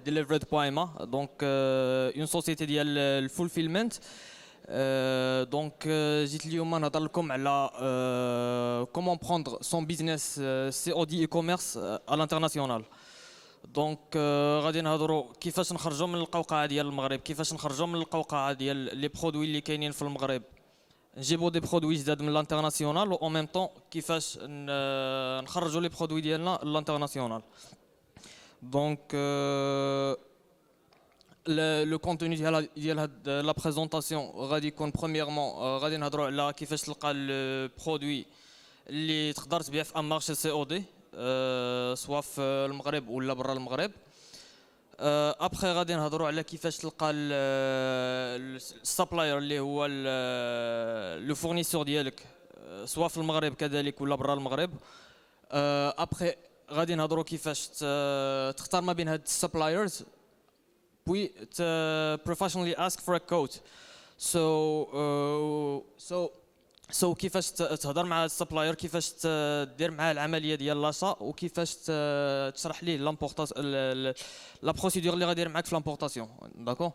Delivered.ma, donc une société ديال الفولفيلمنت. دونك جيت اليوم نهضر لكم على comment prendre son business COD e-commerce à l'international. دونك غادي نهضروا كيفاش نخرجوا من القوقعه ديال المغرب، كيفاش نخرجوا من القوقعه ديال لي برودوي اللي كاينين في المغرب، نجيبوا دي برودوي جداد من الانترناسيونال، و ميم طون كيفاش نخرجوا لي برودوي ديالنا للانترناسيونال. دونك le contenu ديال هاد لا بريزونطاسيون غادي يكون premièrement غادي نهضروا على كيفاش تلقى البرودوي اللي تقدر تبيع في ان مارشي سي او دي سواء في المغرب ولا برا المغرب. ابخي غادي نهضروا على كيفاش تلقى السبلاير اللي هو لو فورنيسور ديالك سواء في المغرب كذلك ولا برا المغرب. ابخي غادي نهضروا كيفاش تختار ما بين هاد السبلايرز puis professionally ask for a quote. So كيفاش تهضر مع السبلاير، كيفاش دير معاه العمليه ديال لاشا، وكيفاش تشرح ليه لا بروسيدور اللي غادي يدير معاك في لامبورطاسيون. داكو.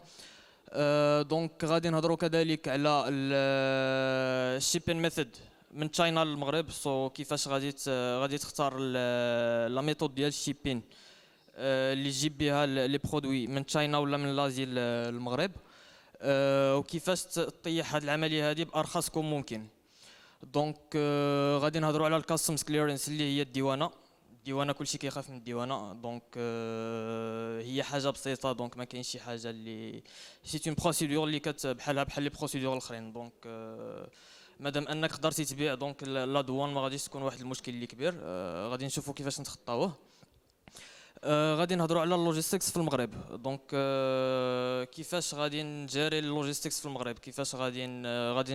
دونك غادي نهضروا كذلك على الشيبين ميثود من تشاينا للمغرب. كيفاش غادي تختار لا ميثود ديال الشيبين اللي تجيب بها لي برودوي من تشاينا ولا من لازي للمغرب، وكيفاش تطيح هذه العمليه هذه بارخصكم ممكن. دونك غادي نهضروا على الكاستمز كليرنس اللي هي الديوانه كلشي كيخاف من الديوانه. دونك هي حاجه بسيطه، دونك ما كاينش شي حاجه اللي سي اون بروسيدور اللي بحال لي بروسيدور الاخرين. دونك مادام انك قدرتي تبيع، دونك لا دوان ما غاديش تكون واحد المشكل اللي كبير. غادي نشوفوا كيفاش نتخطاوه. غادي نهضروا على اللوجيستكس في المغرب. دونك كيفاش غادي نجاري اللوجيستكس في المغرب، كيفاش غادي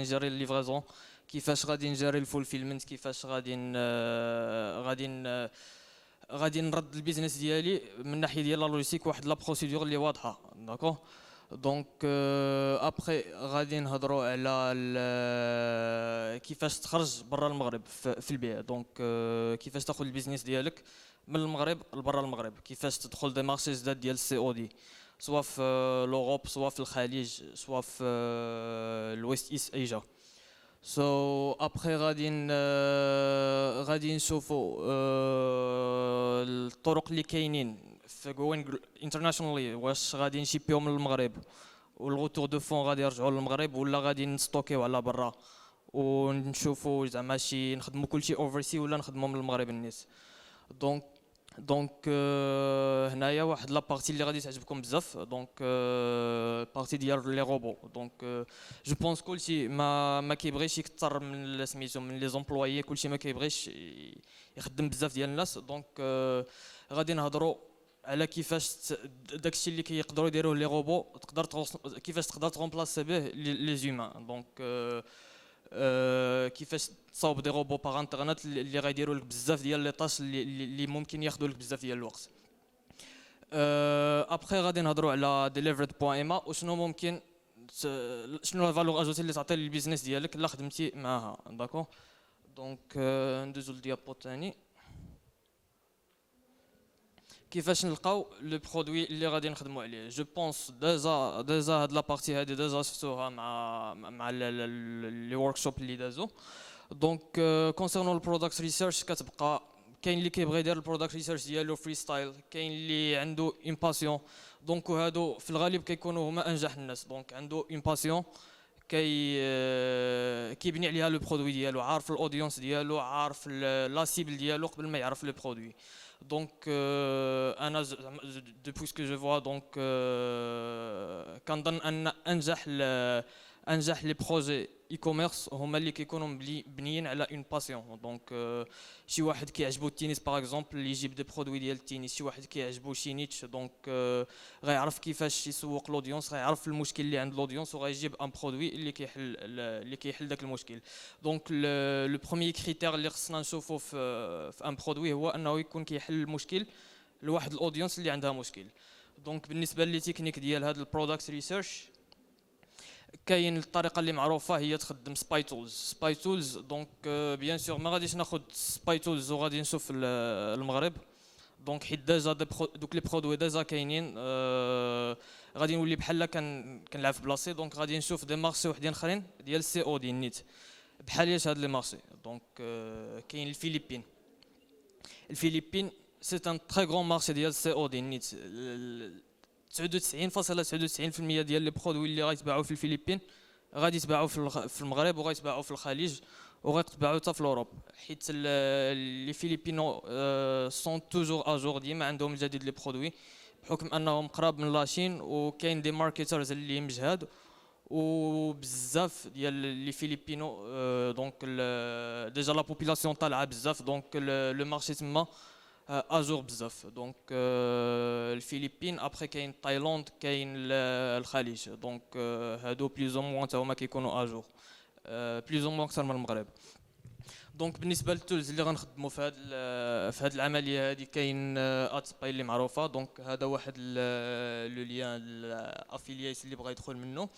نجاري الليفريزون، كيفاش غادي نجاري الفولفيلمنت، كيفاش غادي نرد البيزنس ديالي من ناحيه ديال لا لوجيستيك واحد لا بروسيدور اللي واضحه. داكو. دونك ابخي غادي نهضروا على كيفاش تخرج برا المغرب في البيع. دونك كيفاش تاخذ البيزنس ديالك من المغرب لبرا المغرب، كيفاش تدخل دي مارشي جداد ديال السي او دي سواء في لوروب سواء في الخليج سواء في الويست ايست ايجا. ابخي غادي نشوفوا الطرق اللي كاينين في جوين انترناشونالي، واش غادي نشيبيهم للمغرب والغوتور دو فون غادي يرجعوا للمغرب ولا غادي نستوكيو على برا ونشوفوا زعما شي نخدموا كلشي اوفرسي ولا نخدموا من المغرب الناس. دونك هنايا واحد لا بارتي اللي غادي تعجبكم بزاف. دونك بارتي ديال لي روبو. دونك جو بونس كلشي ما كيبغيش يكثر من سميتو من لي زومبلويي، كلشي ما كيبغيش يخدم بزاف ديال الناس. دونك غادي نهضروا على كيفاش داكشي اللي كيقدروا يديروه لي روبو كيفاش تقدر تغومبلاسي به لي زومان. دونك كيفاش تصاوب دي روبو باغ انترنت اللي غيديروا لك بزاف ديال لي طاش اللي ممكن ياخذوا لك بزاف ديال الوقت. ابخي غادي نهضروا على delivered.ma وشنو ممكن شنو لا فالور اجوتي اللي تعطي للبيزنس ديالك الا خدمتي معاها. داكو. دونك ندوزو للديابو الثاني. كيفاش نلقاو لو برودوي اللي غادي نخدموا عليه. جو بونس ديجا هاد لا بارتي هادي ديجا شفتوها مع لي وركشوب اللي دازو. دونك كونسيرنون البرودكت ريسيرش كتبقى كاين اللي كيبغي يدير البرودكت ريسيرش ديالو فري ستايل، كاين اللي عنده اون باسيون. دونك هادو في الغالب كيكونوا هما انجح الناس. دونك عنده اون باسيون كيبني عليها لو برودوي ديالو، عارف الاودينس ديالو، عارف لا سيبل ديالو قبل ما يعرف لو برودوي. دونك انا دوبوي سكو جو فوا دونك كنظن ان انجح لي بروجي اي كوميرس هما اللي كيكونوا بنيين على اون باسيون. دونك شي واحد كيعجبو التنس باغ اكزومبل اللي يجيب دي برودوي ديال التنس، شي واحد كيعجبو شي نيتش دونك غيعرف كيفاش يسوق لودينس، غيعرف المشكل اللي عند لودينس وغيجيب ان برودوي اللي كيحل داك المشكل. دونك لو بروميير كريتير اللي خصنا نشوفو في ان برودوي هو انه يكون كيحل المشكل لواحد الاودينس اللي عندها مشكل. دونك بالنسبه لي تكنيك ديال هذا البرودكت ريسيرش كاين الطريقه اللي معروفه هي تخدم سباي تولز. دونك بيان سور ما غاديش ناخذ سباي تولز وغادي نشوف المغرب. دونك حيت ديجا دوك لي برودوي ديجا كاينين، غادي نولي بحال كنلعب في بلاصتي. دونك غادي نشوف دي مارشي وحدين اخرين ديال السي او ديال النيت بحال هاد لي مارشي. دونك كاين الفلبين. الفلبين سي ان تري غون مارشي ديال السي او ديال النيت. 99.99% ديال لي برودوي اللي غيتباعوا في الفلبين غادي يتباعوا في المغرب، وغيتباعوا في الخليج، وغيتباعوا حتى في الاوروب، حيت لي فيليبينو سون توجور اجور، ديما عندهم الجديد لي برودوي بحكم انهم قراب من لاشين، وكاين دي ماركترز اللي مجهاد، وبزاف ديال لي فيليبينو دونك ديجا لا بوبولاسيون طالعه بزاف، دونك لو مارشي تما اجور بزاف. دونك الفلبين، ابخي كاين تايلاند، كاين الخليج. دونك هادو بليز او موان تا هما كيكونوا اجور بليز او موان اكثر من المغرب. دونك بالنسبه للتولز اللي غنخدموا في هذه العمليه هذه، كاين اتسباي اللي معروفه. دونك هذا واحد لو ليان الافيلييت اللي بغى يدخل منه.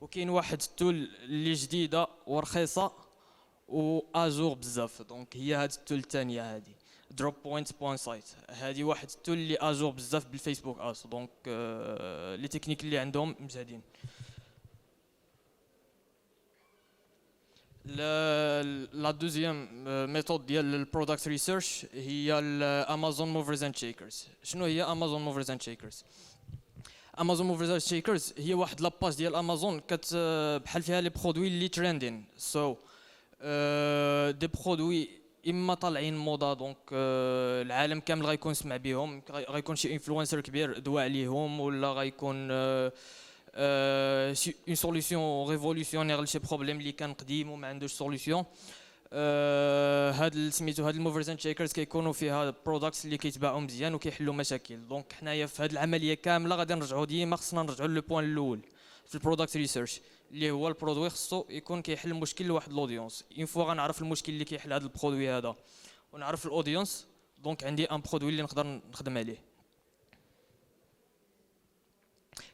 وكاين واحد التول اللي جديده ورخيصه واجور بزاف، دونك هي هاد التول الثانيه هذه دروب بوينت سايت. هذه واحد التول اللي اجور بزاف بالفيسبوك اس. دونك لي تكنيك اللي عندهم مجهدين. لا دوزيام ميثود ديال البرودكت ريسيرش هي الامازون موفرز اند شيكرز. شنو هي امازون موفرز اند شيكرز؟ امازون موفرز اند شيكرز هي واحد لاباج ديال امازون بحال فيها لي برودوي اللي تريندين. سو دي برودوي اما طالعين موضه، دونك العالم كامل غيكون سمع بهم، غيكون شي انفلونسر كبير دوا عليهم، ولا غيكون اون سوليسيون ريفولوسيونير لشي بروبليم اللي كان قديم وما عندوش سوليسيون. هاد سميتو هاد الموفرز اند شيكرز كيكونوا فيها برودكتس اللي كيتباعوا مزيان وكيحلوا مشاكل. دونك حنايا في هاد العمليه كامله غادي نرجعوا ديما، خصنا نرجعوا لو بوين الاول في البرودكت ريسيرش، اللي هو البرودوي خصو يكون كيحل مشكل لواحد الاودينس. اون فوا غنعرف المشكل اللي كيحل هذا البرودوي هذا ونعرف الاودينس، دونك عندي ان برودوي اللي نقدر نخدم عليه.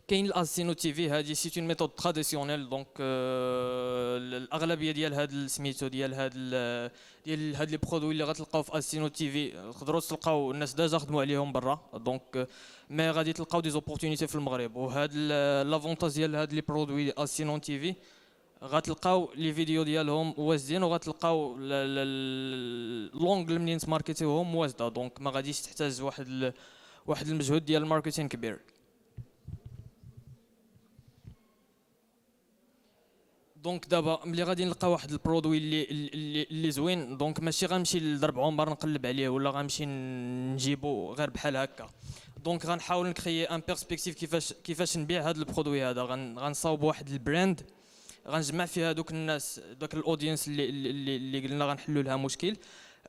كاين الاسينو تي في، هذه سي اون ميثود تراديسيونيل. دونك الاغلبيه ديال هاد سميتو ديال هاد لي برودوي اللي غتلقاو في اسينو تي في تقدروا تلقاو الناس ديجا خدموا عليهم برا. دونك مي غادي تلقاو دي زوبورتونيتي في المغرب. وهاد لافونتاج ديال هاد لي برودوي اسينو تي في غتلقاو لي فيديو ديالهم وازدين، وغتلقاو لونغل منين تماركتيوهم وازده. دونك ما غاديش تحتاج واحد المجهود ديال الماركتين كبير. دونك دابا ملي غادي نلقى واحد البرودوي اللي زوين، دونك ماشي غنمشي لضرب عمر نقلب عليه، ولا غنمشي نجيبو غير بحال هكا. دونك غنحاول نكريي ان بيرسبكتيف كيفاش نبيع هذا البرودوي هذا. غنصاوب واحد البراند، غنجمع فيها دوك الناس، دوك الاودينس اللي قلنا غنحلوا لها مشكل،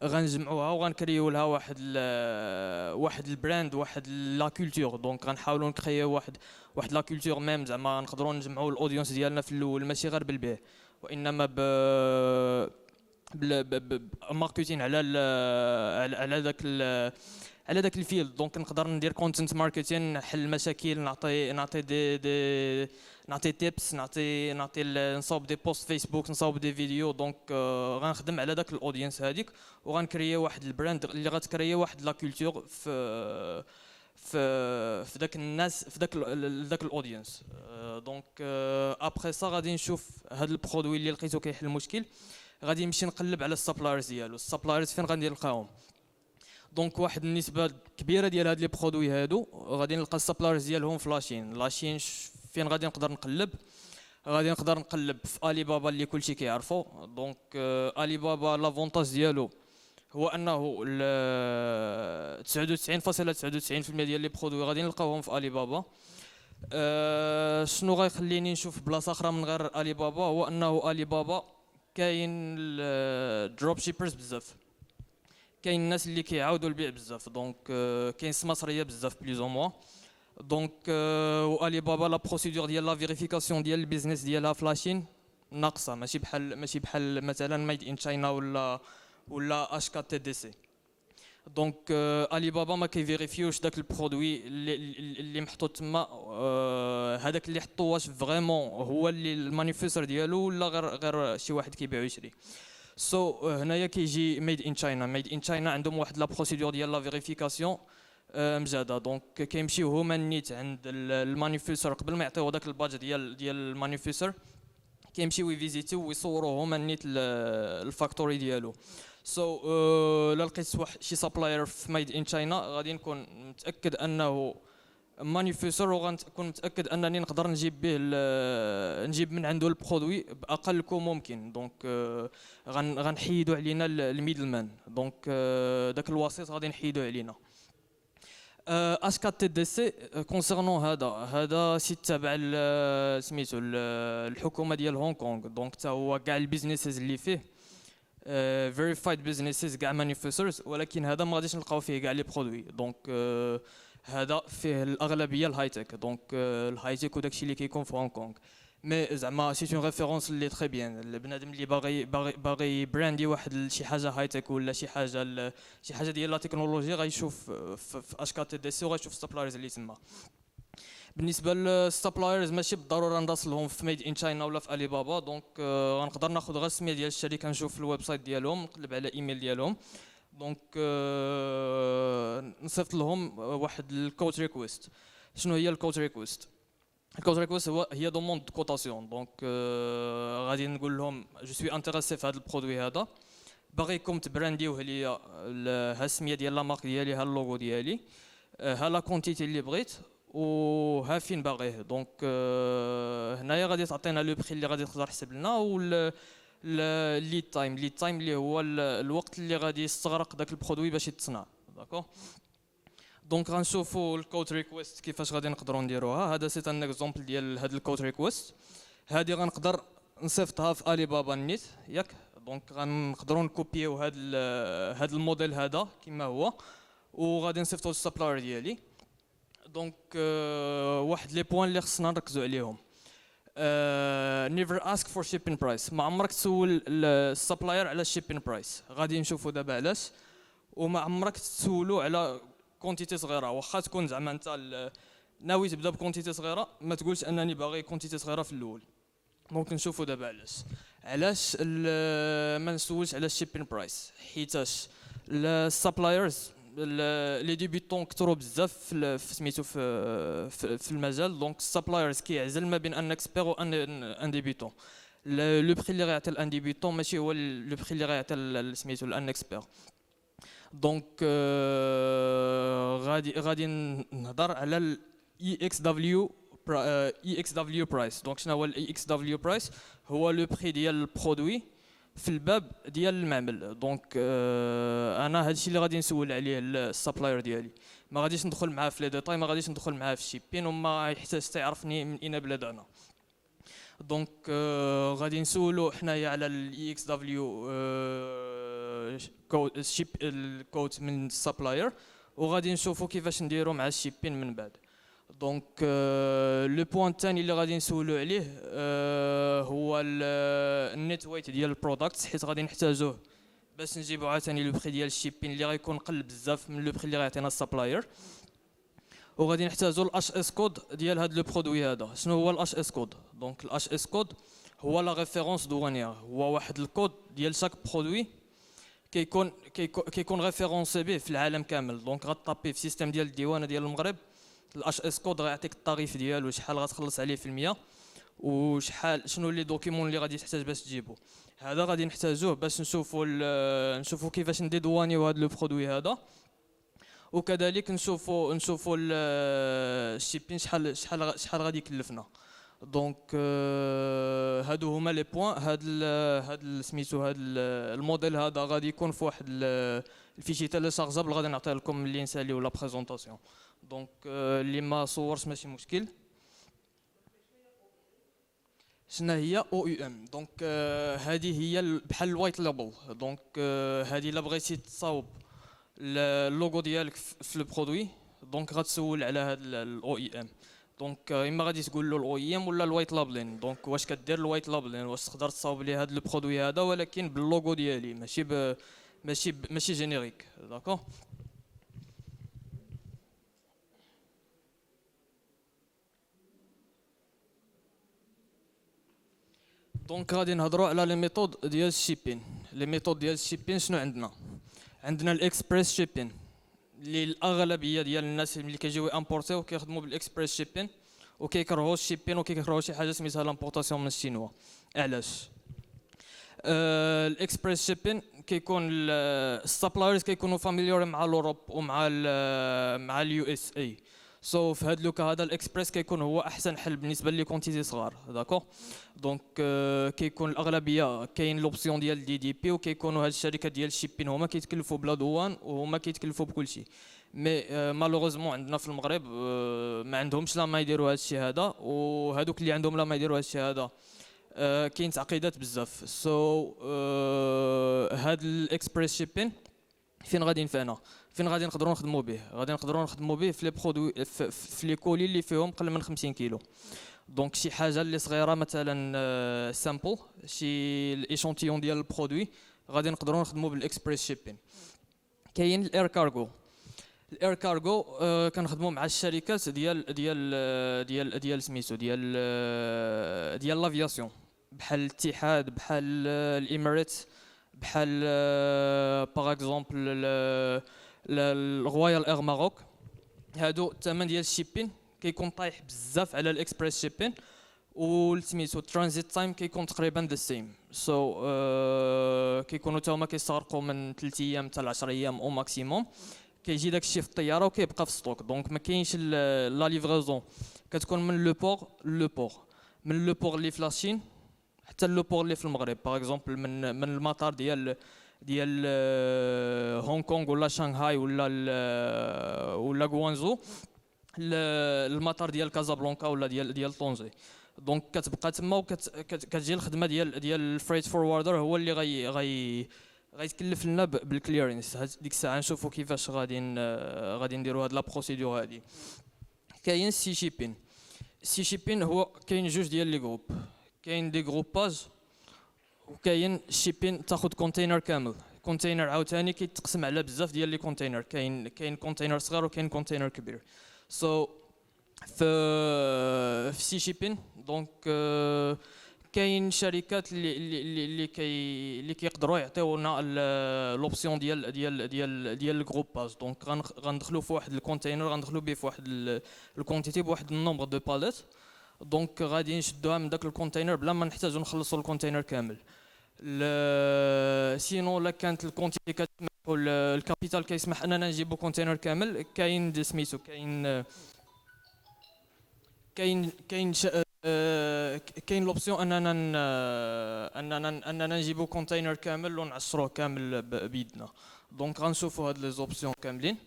غنجمعوها وغنكريو لها واحد البراند، واحد لا كولتور. دونك غنحاولوا نكريو واحد لا كولتور ميم، زعما نقدروا نجمعوا الاودينس ديالنا في الاول، ماشي غير بالبيع وانما ماركتين على داك الفيلد. دونك نقدر ندير كونتنت ماركتين، نحل مشاكل، نعطي تيبس، نصاوب دي بوست فيسبوك، نصاوب دي فيديو. دونك غنخدم على داك الاودينس هذيك، وغنكريي واحد البراند اللي غتكريي واحد لا كولتور في داك الناس، في داك الاودينس. دونك ابخي سا غادي نشوف هاد البرودوي اللي لقيتو كيحل المشكل، غادي نمشي نقلب على السبلايرز ديالو. السبلايرز فين غادي نلقاهم؟ دونك واحد النسبه كبيره ديال هاد لي برودوي هادو غادي نلقى السبلايرز ديالهم في لاشين. فين غادي نقدر نقلب؟ غادي نقدر نقلب في الي بابا اللي كلشي كيعرفو. دونك الي بابا لافونتاج ديالو هو انه 99.99% ديال لي برودوي غادي نلقاوهم في الي بابا. شنو غيخليني نشوف بلاصه اخرى من غير الي بابا؟ هو انه الي بابا كاين دروب شيبرز بزاف، كاين الناس اللي كيعاودوا البيع بزاف. دونك كاين سماسريه بزاف بليز او موا. دونك والي بابا لا بروسيدور ديال لا فيريفيكاسيون ديال البيزنس ديالها فلاشين ناقصه، ماشي بحال مثلا ميد ان تشاينا ولا اش كا تي دي سي. دونك الي بابا ما كيفيريفيوش داك البرودوي اللي محطوط تما، هذاك اللي حطوه واش فريمون هو اللي المانيفيستر ديالو، ولا غير شي واحد كيبيع ويشري. هنايا كيجي ميد ان تشاينا عندهم واحد لا بروسيدور ديال لا فيريفيكاسيون مجاده. دونك كيمشيو هما النيت عند المانيفيسور قبل ما يعطيو داك الباج ديال المانيفيسور، كيمشيو يفيزيتيو ويصوروا هما النيت الفاكتوري ديالو. سو لا لقيت واحد شي سابلاير في ميد ان تشاينا غادي نكون متاكد انه مانيفيسور، وغنكون متاكد انني نقدر نجيب به نجيب من عنده البرودوي باقل كو ممكن. دونك غنحيدوا علينا الميدل مان، دونك داك الوسيط غادي نحيدوا علينا. اش 4 تي دي سي كونسيرنون هذا سيت تابع سميتو الحكومه ديال هونغ كونغ. دونك حتى هو كاع البيزنيسز اللي فيه فيريفايد بيزنيسز كاع مانيفيسورز، ولكن هذا ما غاديش نلقاو فيه كاع لي برودوي. دونك هذا فيه الاغلبيه الهاي تك. دونك الهاي تك وداكشي اللي كيكون في هونغ كونغ. مي زعما سي اون ريفيرونس اللي تري بيان. البنادم اللي باغي براندي واحد شي حاجه هاي تك ولا شي حاجه ديال لا تكنولوجي غيشوف في اش 4 تي دي سي وغيشوف السبلايرز اللي تما. بالنسبه للسبلايرز ماشي بالضروره ندرسلهم في ميد ان تشاينا ولا في الي بابا. دونك غنقدر ناخذ غير السميه ديال الشركه، نشوف في الويب سايت ديالهم، نقلب على ايميل ديالهم. دونك نصيفط لهم واحد الكود ريكويست. شنو هي الكود ريكويست؟ الكود ريكويست هي دوموند دو كوتاسيون. دونك غادي نقول لهم جو سوي انتريسي في هذا البرودوي هذا، باغيكم تبرانديوه ليا ها السميه ديال لا مارك ديالي، ها اللوغو ديالي، ها لا كونتيتي اللي بغيت، وها فين باغيه. دونك هنايا غادي تعطينا لو بري اللي غادي تقدر تحسب لنا، و الليد تايم اللي هو الوقت اللي غادي يستغرق داك البرودوي باش يتصنع. داكوغ. دونك غنشوفوا الكود ريكويست كيفاش غادي نقدروا نديروها. هذا سيت ان اكزومبل ديال هاد الكود ريكويست. هادي غنقدر نصيفطها في الي بابا نيت ياك. دونك غنقدروا نكوبيو هاد الموديل هذا كما هو، وغادي نصيفطو للسبلاير ديالي. دونك واحد لي بوين اللي خصنا نركزوا عليهم. نيفر اسك فور شيبين برايس. ما عمرك تسول السبلاير على الشيبين برايس، غادي نشوفوا دابا علاش. وما عمرك تسولو على كونتيتي صغيره، واخا تكون زعما انت ناوي تبدا بكونتيتي صغيره، ما تقولش انني باغي كونتيتي صغيره في الاول. دونك نشوفوا دابا علاش ما نسولش على الشيبين برايس، حيتاش السبلايرز لي ديبيتون كثروا بزاف في سميتو في المجال. دونك السبلايرز كيعزل ما بين ان اكسبير و ان ديبيتون. لو بري اللي غيعطي الان ديبيتون ماشي هو لو بري اللي غيعطي سميتو الان اكسبير. دونك غادي نهضر على الاي اكس دبليو برايس. دونك شنو هو الاي اكس دبليو برايس؟ هو لو بري ديال البرودوي في الباب ديال المعمل. دونك انا هادشي اللي غادي نسول عليه السبلاير ديالي. ما غاديش ندخل معاه في لي ديتاي، ما غاديش ندخل معاه في الشيبين، وما يحتاج حتى يعرفني من اين بلاد انا. دونك غادي نسولو حنايا على الاي اكس دبليو شيب الكود من السبلاير، وغادي نشوفو كيفاش نديرو مع الشيبين من بعد. دونك لو بوين الثاني اللي غادي نسولو عليه هو النيت ويت ديال البرودكت، حيت غادي نحتاجوه باش نجيبو عاوتاني لو بري ديال الشيبين اللي غيكون قل بزاف من لو بري اللي غيعطينا السبلاير. وغادي نحتاجو الاش اس كود ديال هذا لو برودوي هذا. شنو هو الاش اس كود؟ دونك الاش اس كود هو لا ريفيرونس دوانيير، هو واحد الكود ديال شاك برودوي كيكون ريفيرونسي به في العالم كامل. دونك غطابي في سيستم ديال الديوانه ديال المغرب، الاش اس كود غيعطيك الطريف ديالو، شحال غتخلص عليه في المية، وشحال شنو لي دوكيمون اللي غادي تحتاج باش تجيبو. هذا غادي نحتاجوه باش نشوفوا كيفاش نديدوانيو هذا لو برودوي هذا، وكذلك نشوفوا الشيبين شحال غادي يكلفنا. دونك هادو هما لي بوين. هاد سميتو هاد الموديل هذا غادي يكون في واحد الفيشي تيليشارجابل، غادي نعطيه لكم ملي نساليو لا بريزونطاسيون. دونك اللي ما صورش ماشي مشكل. شنو هي او يو ام؟ دونك هذه هي بحال الوايت لابل. دونك هذه الا بغيتي تصاوب اللوغو ديالك في البرودوي، دونك غتسول على هذا الاو اي ام. دونك اما غادي تقول له الاو اي ام ولا الوايت لابلين. دونك واش كدير الوايت لابلين، واش تقدر تصاوب لي هذا البرودوي هذا ولكن باللوغو ديالي، ماشي جينيريك. داكوغ. دونك غادي نهضروا على لي ميثود ديال الشيبين. لي ميثود ديال الشيبين شنو عندنا؟ عندنا الاكسبريس شيبين اللي الاغلبيه ديال الناس اللي كيجيو امبورتيو كيخدموا بالاكسبريس شيبين وكيكرهوا الشيبين وكيكرهوا شي حاجه سميتها لامبورطاسيون من الشينوا. علاش؟ الاكسبريس شيبين كيكون السبلايرز كيكونوا فاميليور مع الاوروب ومع مع اليو اس اي. سو في هذا لوكا هذا الاكسبريس كيكون هو احسن حل بالنسبه لي كونتيتي صغار. داكوغ دونك كيكون الاغلبيه كاين لوبسيون ديال دي دي بي وكيكونوا هاد الشركات ديال الشيبين هما كيتكلفوا بلا دوان وهما كيتكلفوا بكل شيء. مي مالوغوزمون عندنا في المغرب ما عندهمش لا ما يديروا هذا الشيء هذا، وهذوك اللي عندهم لا ما يديروا هذا الشيء هذا كاين تعقيدات بزاف. سو هاد الاكسبريس شيبين فين غادي ينفعنا؟ فين غادي نقدروا نخدموا به؟ غادي نقدروا نخدموا به في لي برودوي في لي كولي اللي فيهم قل من 50 كيلو. دونك شي حاجه اللي صغيره مثلا سامبل شي الايشونتيون ديال البرودوي غادي نقدروا نخدموا بالاكسبريس شيبين. كاين الاير كارغو. الاير كارغو كنخدموا مع الشركات ديال سميتو ديال لافياسيون بحال الاتحاد بحال الامارات بحال باغ اكزومبل الرويال اير ماروك. هادو الثمن ديال الشيبين كيكون طايح بزاف على الاكسبريس شيبين والسميتو ترانزيت تايم كيكون تقريبا ذا سيم. سو كيكونوا حتى هما كيستغرقوا من 3 ايام حتى ل 10 ايام او ماكسيموم. كيجي داك الشيء في الطياره وكيبقى في ستوك. دونك ما كاينش لا ليفريزون كتكون من لو بور من لو بور اللي في لاشين حتى لو بور اللي في المغرب. باغ اكزومبل من المطار ديال هونغ كونغ ولا شانغهاي ولا غوانزو المطار ديال كازابلانكا ولا ديال طونجي. دونك كتبقى تما وكتجي الخدمه ديال الفريت فوروردر هو اللي غيتكلف لنا بالكليرنس. ديك الساعه نشوفوا كيفاش غادي نديروا هاد لا بروسيدور هادي. كاين سي شيبين. سي شيبين هو كاين جوج ديال لي جروب. كاين دي جروباج وكاين شيبين تاخذ كونتينر كامل. كونتينر عاوتاني كيتقسم على بزاف ديال لي كونتينر. كاين كونتينر صغير وكاين كونتينر كبير. سو في سي شيبين دونك كاين شركات اللي كيقدروا يعطيونا لوبسيون ديال الجروباج. دونك غندخلوا في واحد الكونتينر غندخلوا به في واحد الكونتيتي بواحد النومبر دو باليت. دونك غادي نشدوها من داك الكونتينر بلا ما نحتاجوا نخلصوا الكونتينر كامل. سينو لا كانت الكونتيتي كتسمح والكابيتال كيسمح اننا نجيبوا كونتينر كامل كاين سميتو كاين لوبسيون اننا نجيبوا كونتينر كامل ونعصروه كامل بيدنا. دونك غنشوفوا هاد لي زوبسيون كاملين.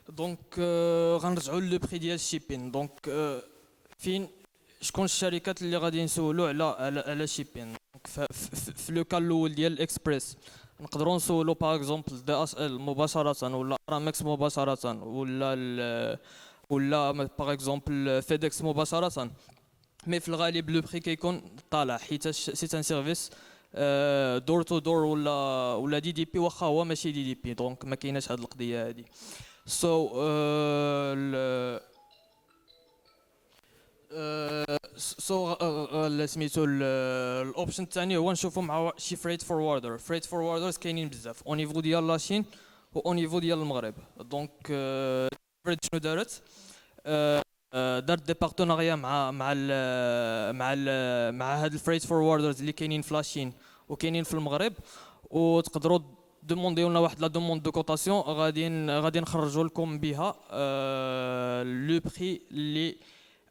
دونك غنرجعوا لو بري ديال الشيبين. دونك فين شكون الشركات اللي غادي نسولوا على الشيبين؟ في لو كال الاول ديال الاكسبريس نقدروا نسولوا باغ اكزومبل دي اس ال مباشره ولا ارامكس مباشره ولا باغ اكزومبل فيدكس مباشره. مي في الغالب لو بري كيكون طالع حيت سي ان سيرفيس دور تو دور ولا دي دي بي واخا هو ماشي دي دي بي. دونك ما كايناش هاد القضيه هادي. سو سميتو الاوبشن الثاني هو نشوفوا مع شي فريت فوروردر. فريت فوروردرز كاينين بزاف او نيفو ديال لاشين و او نيفو ديال المغرب. دونك شنو دارت؟ دارت دي بارتناريا مع هاد الفريت فوروردرز اللي كاينين في لاشين وكاينين في المغرب، وتقدروا دومونديو لنا واحد لا دوموند دو كوتاسيون غادي نخرجوا لكم بها لو بري اللي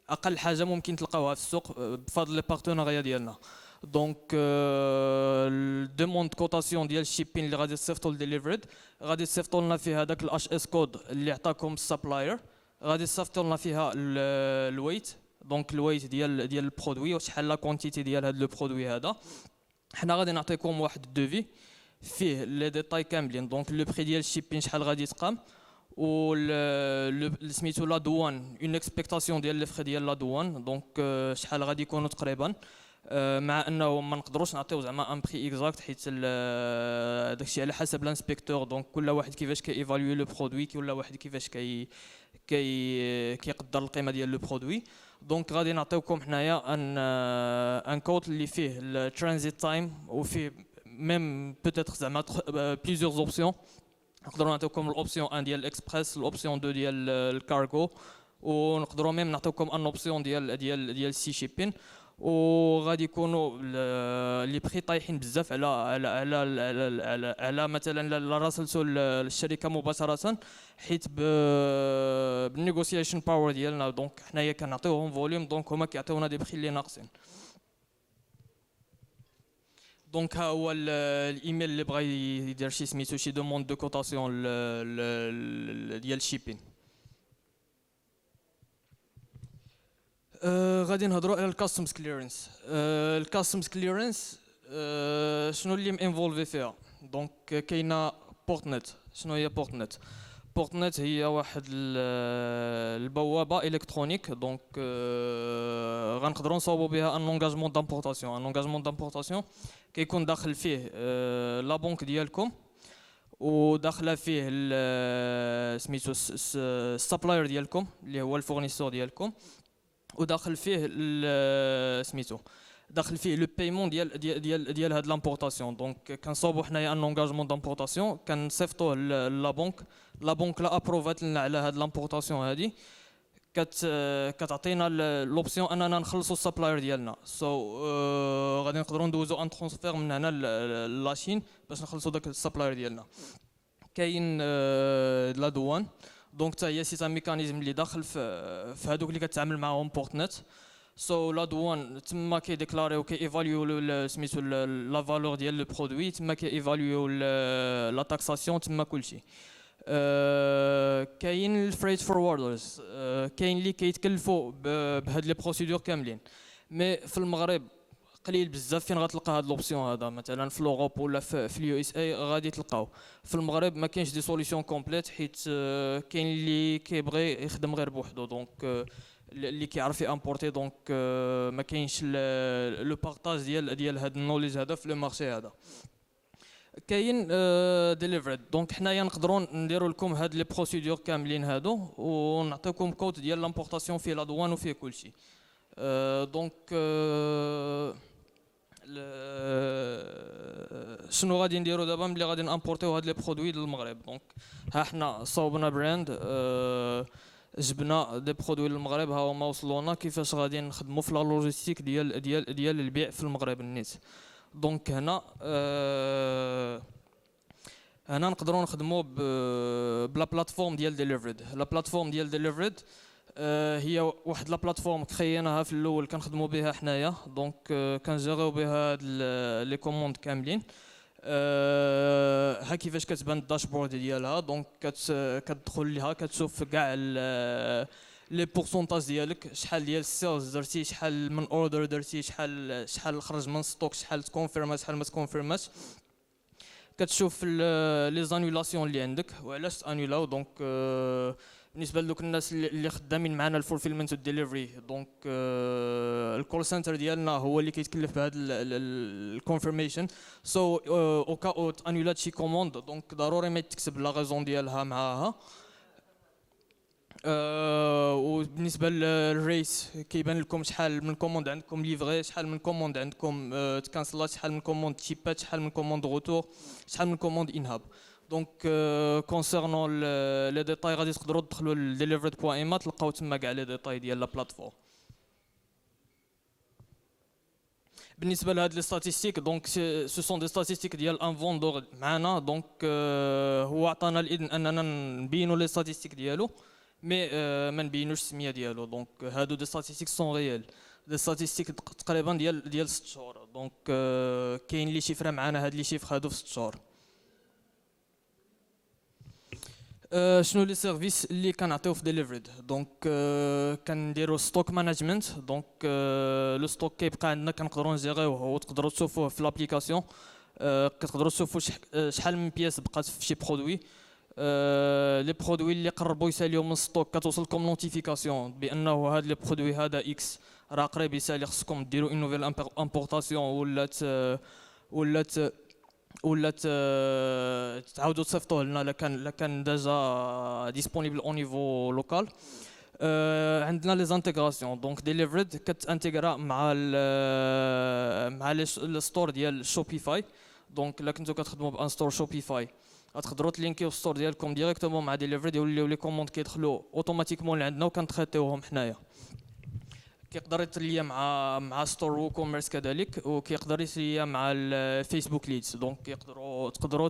اقل حاجه ممكن تلقاوها في السوق بفضل لي بارتناريا ديالنا. دونك الدوموند كوتاسيون ديال الشيبين اللي غادي تصيفطوا لديليفرد غادي تصيفطوا لنا فيها داك الاش اس كود اللي عطاكم السبلاير. غادي تصيفطوا لنا فيها الويت. دونك الويت ديال البرودوي وشحال لا كونتيتي ديال هذا لو برودوي هذا. حنا غادي نعطيكم واحد الدوفي فيه لي ديتاي كاملين. دونك لو بري ديال الشيبين شحال غادي تقام و سميتو لا دوان اون اكسبكتاسيون ديال لي فري ديال لا دوان. دونك شحال غادي يكونوا تقريبا. مع انه ما نقدروش نعطيو زعما ان بري اكزاكت حيت داكشي على حسب الانسبكتور. دونك كل واحد كيفاش كايفاليو لو برودوي، كل واحد كيفاش كيقدر القيمه ديال لو برودوي. دونك غادي نعطيوكم حنايا ان كود اللي فيه الترانزيت تايم وفيه ميم بوتيتر زعما بليزيور اوبسيون. نقدروا نعطيوكم الاوبسيون 1 ديال الاكسبريس، الاوبسيون 2 ديال الكارغو، ونقدروا ميم نعطيوكم ان اوبسيون ديال سي شيبين. وغادي يكونوا لي بري طايحين بزاف على مثلا لا راسلتو للشركه مباشره، حيت بالنيغوسياشن باور ديالنا. دونك حنايا كنعطيوهم فوليوم، دونك هما كيعطيونا دي بري اللي ناقصين. دونك ها هو الايميل اللي بغى يدير شي سميتو شي دوموند دو كوتاسيون ديال الشيبين. غادي نهضروا على الكاستمز كليرنس. الكاستمز كليرنس شنو اللي انفولفي فيها؟ دونك كاينه بورت نت. شنو هي بورت نت؟ بورت نت هي واحد البوابه الكترونيك. دونك غنقدروا نصاوبوا بها ان انغاجمون دامبورطاسيون. ان انغاجمون دامبورطاسيون كيكون داخل فيه لا بنك ديالكم، وداخله فيه سميتو السبلاير ديالكم اللي هو الفورنيسور ديالكم، وداخل فيه سميتو داخل فيه لو بايمون ديال هاد لامبورطاسيون. دونك كنصاوبوا حنايا ان انغاجمون دامبورطاسيون، كنصيفطوه لا بنك. لا بنك لا ابروفات لنا على هاد لامبورطاسيون هادي، كتعطينا لوبسيون اننا نخلصوا السبلاير ديالنا. غادي نقدروا ندوزو ان ترونسفير من هنا لاشين باش نخلصوا داك السبلاير ديالنا. كاين لا دوان. دونك حتى هي سيت ان ميكانيزم اللي داخل في هذوك اللي كتعامل معاهم بورت نت. لا دوان تما كيديكلاريو كايفاليو سميتو لا فالور ديال لو برودوي، تما كايفاليو لا تاكساسيون، تما كلشي. كاين الفريت فوروردرز، كاين اللي كيتكلفوا بهاد لي بروسيدور كاملين. مي في المغرب قليل بزاف فين غتلقى هاد لوبسيون هذا. مثلا في لوروب ولا في اليو اس اي غادي تلقاو. في المغرب ما كاينش دي سوليسيون كومبليت، حيت كاين اللي كيبغي يخدم غير بوحدو. دونك اللي كيعرف يامبورتي. دونك ما كاينش لو بارطاج ديال هاد النوليج هذا في لو مارشي هذا. كاين ديليفرد. دونك حنايا نقدروا نديروا لكم هاد لي بروسيدور كاملين هادو، ونعطيكم كود ديال لامبورطاسيون فيه لا دوان وفيه كلشي. دونك شنو غادي نديروا دابا ملي غادي نامبورتيو هاد لي برودوي للمغرب؟ دونك ها حنا صاوبنا براند، جبنا دي برودوي للمغرب، ها هما وصلونا. كيفاش غادي نخدموا في لا لوجيستيك ديال البيع في المغرب النيت؟ دونك هنا نقدروا نخدموا بلا بلاتفورم ديال ديليفرد. لا بلاتفورم ديال ديليفرد هي واحد لا بلاتفورم كرييناها في الاول كنخدموا بها حنايا. دونك كنجيريو بها لي كوموند كاملين. ها كيفاش كتبان الداشبورد ديالها. دونك كتدخل ليها كتشوف كاع لي بورسونتاج ديالك، شحال ديال السيلز درتي، شحال من اوردر درتي، شحال خرج من ستوك، شحال تكونفيرما، شحال ما تكونفيرماش. كتشوف لي زانولاسيون اللي عندك وعلاش انولاو. دونك بالنسبه لدوك الناس اللي خدامين معنا الفولفيلمنت والديليفري، دونك الكول سنتر ديالنا هو اللي كيتكلف بهذا الكونفيرميشن. او كا او انولات شي كوموند، دونك ضروري ما تكتب لا غيزون ديالها معاها. وبالنسبه للريس كيبان لكم شحال من كوموند عندكم ليفغي، شحال من كوموند عندكم تكانسلات، شحال من كوموند تشيبات، شحال من كوموند روتور، شحال من كوموند انهاب. دونك كونسيرنون لي ديتاي غادي تقدروا تدخلوا لديليفرد.ima تلقاو تما كاع لي ديتاي ديال لا بلاتفورم. بالنسبه لهاد لي ستاتيستيك، دونك سو سون دي ستاتيستيك ديال ان فوندور معنا. دونك هو عطانا الاذن اننا نبينوا لي ستاتيستيك ديالو، مي ما نبينوش السميه ديالو. دونك هادو دي ستاتيستيك سون ريال، دي ستاتيستيك تقريبا ديال 6 شهور. دونك كاين لي شيفره معنا، هاد لي شيفر هادو في 6 شهور. شنو لي سيرفيس اللي كنعطيو في ديليفرد؟ دونك كنديروا ستوك مانجمنت. دونك لو ستوك كيبقى عندنا كنقدروا نجيريوه وتقدروا تشوفوه في لابليكاسيون. كتقدروا تشوفوا شحال من بياس بقات في شي برودوي. لي برودوي اللي قربوا يساليو من ستوك كتوصلكم نوتيفيكاسيون بانه هاد لي برودوي هذا اكس راه قريب يسالي، خصكم ديروا اون نوفيل امبورطاسيون ولات ولات تعاودوا تصيفطوه لنا لا كان ديجا ديسپونيبل او نيفو لوكال. عندنا لي زانتيغراسيون دونك ديليفرد كتانتيغرا مع لي ستور ديال شوبيفاي. دونك الا كنتو كتخدموا بان ستور شوبيفاي غتقدروا تلينكيو الستور ديالكم ديريكتومون مع ديليفرد، يوليو لي كوموند كيدخلوا اوتوماتيكمون لعندنا وكنتريتيوهم حنايا. كيقدر يتريا مع ستور وو كوميرس كذلك، وكيقدر يتريا مع الفيسبوك ليدز. دونك تقدروا